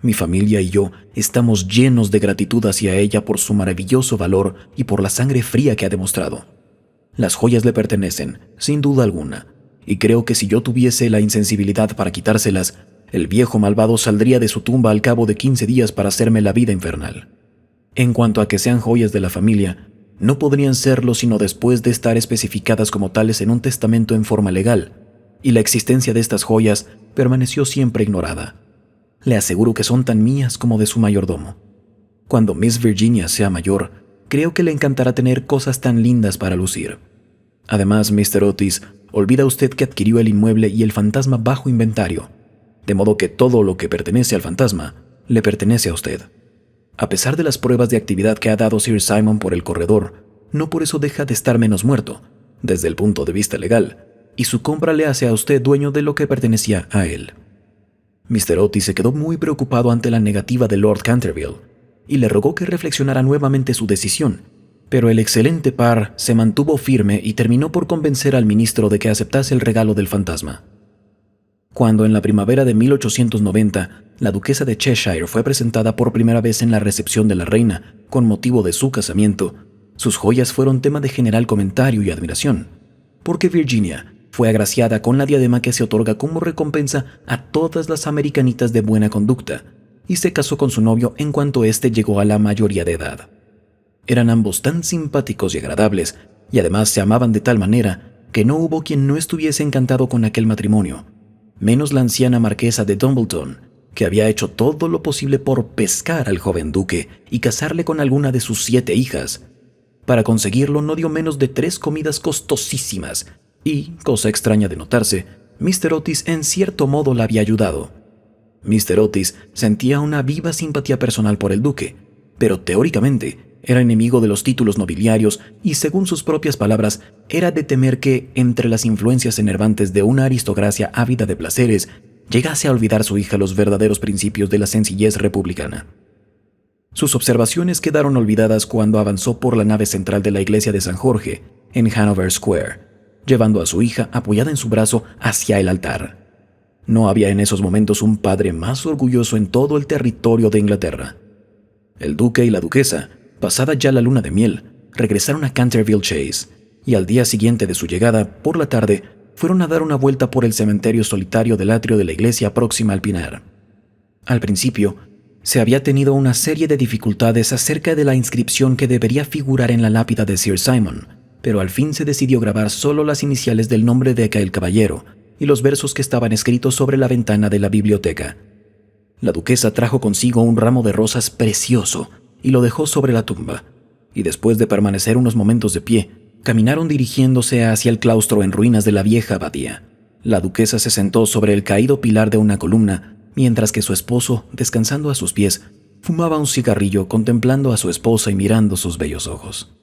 Mi familia y yo estamos llenos de gratitud hacia ella por su maravilloso valor y por la sangre fría que ha demostrado. Las joyas le pertenecen, sin duda alguna, y creo que si yo tuviese la insensibilidad para quitárselas, el viejo malvado saldría de su tumba al cabo de 15 días para hacerme la vida infernal. En cuanto a que sean joyas de la familia, no podrían serlo sino después de estar especificadas como tales en un testamento en forma legal, y la existencia de estas joyas permaneció siempre ignorada. Le aseguro que son tan mías como de su mayordomo. Cuando Miss Virginia sea mayor, creo que le encantará tener cosas tan lindas para lucir. Además, Mr. Otis, olvida usted que adquirió el inmueble y el fantasma bajo inventario, de modo que todo lo que pertenece al fantasma le pertenece a usted. A pesar de las pruebas de actividad que ha dado Sir Simon por el corredor, no por eso deja de estar menos muerto, desde el punto de vista legal, y su compra le hace a usted dueño de lo que pertenecía a él». Mr. Otis se quedó muy preocupado ante la negativa de Lord Canterville y le rogó que reflexionara nuevamente su decisión, pero el excelente par se mantuvo firme y terminó por convencer al ministro de que aceptase el regalo del fantasma. Cuando en la primavera de 1890 la duquesa de Cheshire fue presentada por primera vez en la recepción de la reina con motivo de su casamiento, sus joyas fueron tema de general comentario y admiración, porque Virginia fue agraciada con la diadema que se otorga como recompensa a todas las americanitas de buena conducta, y se casó con su novio en cuanto éste llegó a la mayoría de edad. Eran ambos tan simpáticos y agradables, y además se amaban de tal manera que no hubo quien no estuviese encantado con aquel matrimonio, menos la anciana marquesa de Dumbleton, que había hecho todo lo posible por pescar al joven duque y casarle con alguna de sus 7 hijas. Para conseguirlo no dio menos de 3 comidas costosísimas, y, cosa extraña de notarse, Mr. Otis en cierto modo la había ayudado. Mr. Otis sentía una viva simpatía personal por el duque, pero teóricamente era enemigo de los títulos nobiliarios y, según sus propias palabras, era de temer que, entre las influencias enervantes de una aristocracia ávida de placeres, llegase a olvidar su hija los verdaderos principios de la sencillez republicana. Sus observaciones quedaron olvidadas cuando avanzó por la nave central de la iglesia de San Jorge, en Hanover Square, llevando a su hija apoyada en su brazo hacia el altar. No había en esos momentos un padre más orgulloso en todo el territorio de Inglaterra. El duque y la duquesa, pasada ya la luna de miel, regresaron a Canterville Chase, y al día siguiente de su llegada, por la tarde, fueron a dar una vuelta por el cementerio solitario del atrio de la iglesia próxima al Pinar. Al principio, se había tenido una serie de dificultades acerca de la inscripción que debería figurar en la lápida de Sir Simon, pero al fin se decidió grabar solo las iniciales del nombre de aquel caballero y los versos que estaban escritos sobre la ventana de la biblioteca. La duquesa trajo consigo un ramo de rosas precioso y lo dejó sobre la tumba, y después de permanecer unos momentos de pie, caminaron dirigiéndose hacia el claustro en ruinas de la vieja abadía. La duquesa se sentó sobre el caído pilar de una columna, mientras que su esposo, descansando a sus pies, fumaba un cigarrillo contemplando a su esposa y mirando sus bellos ojos.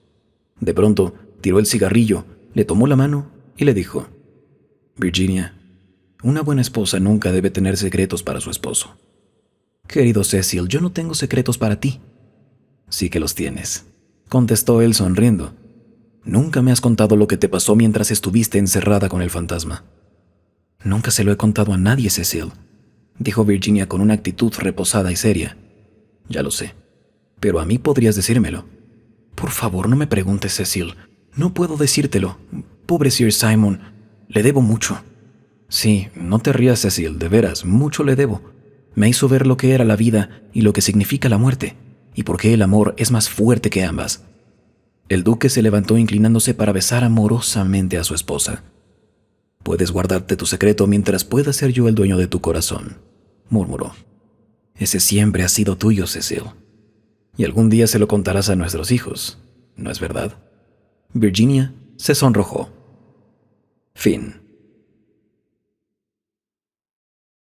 De pronto, tiró el cigarrillo, le tomó la mano y le dijo: «Virginia, una buena esposa nunca debe tener secretos para su esposo». «Querido Cecil, yo no tengo secretos para ti». «Sí que los tienes», contestó él sonriendo. «Nunca me has contado lo que te pasó mientras estuviste encerrada con el fantasma». «Nunca se lo he contado a nadie, Cecil», dijo Virginia con una actitud reposada y seria. «Ya lo sé, pero a mí podrías decírmelo». «Por favor, no me preguntes, Cecil. No puedo decírtelo. Pobre Sir Simon, le debo mucho». «Sí, no te rías, Cecil, de veras, mucho le debo. Me hizo ver lo que era la vida y lo que significa la muerte. y por qué el amor es más fuerte que ambas. El duque se levantó inclinándose para besar amorosamente a su esposa. «Puedes guardarte tu secreto mientras pueda ser yo el dueño de tu corazón», murmuró. «Ese siempre ha sido tuyo, Cecil. Y algún día se lo contarás a nuestros hijos, ¿no es verdad?» Virginia se sonrojó. Fin.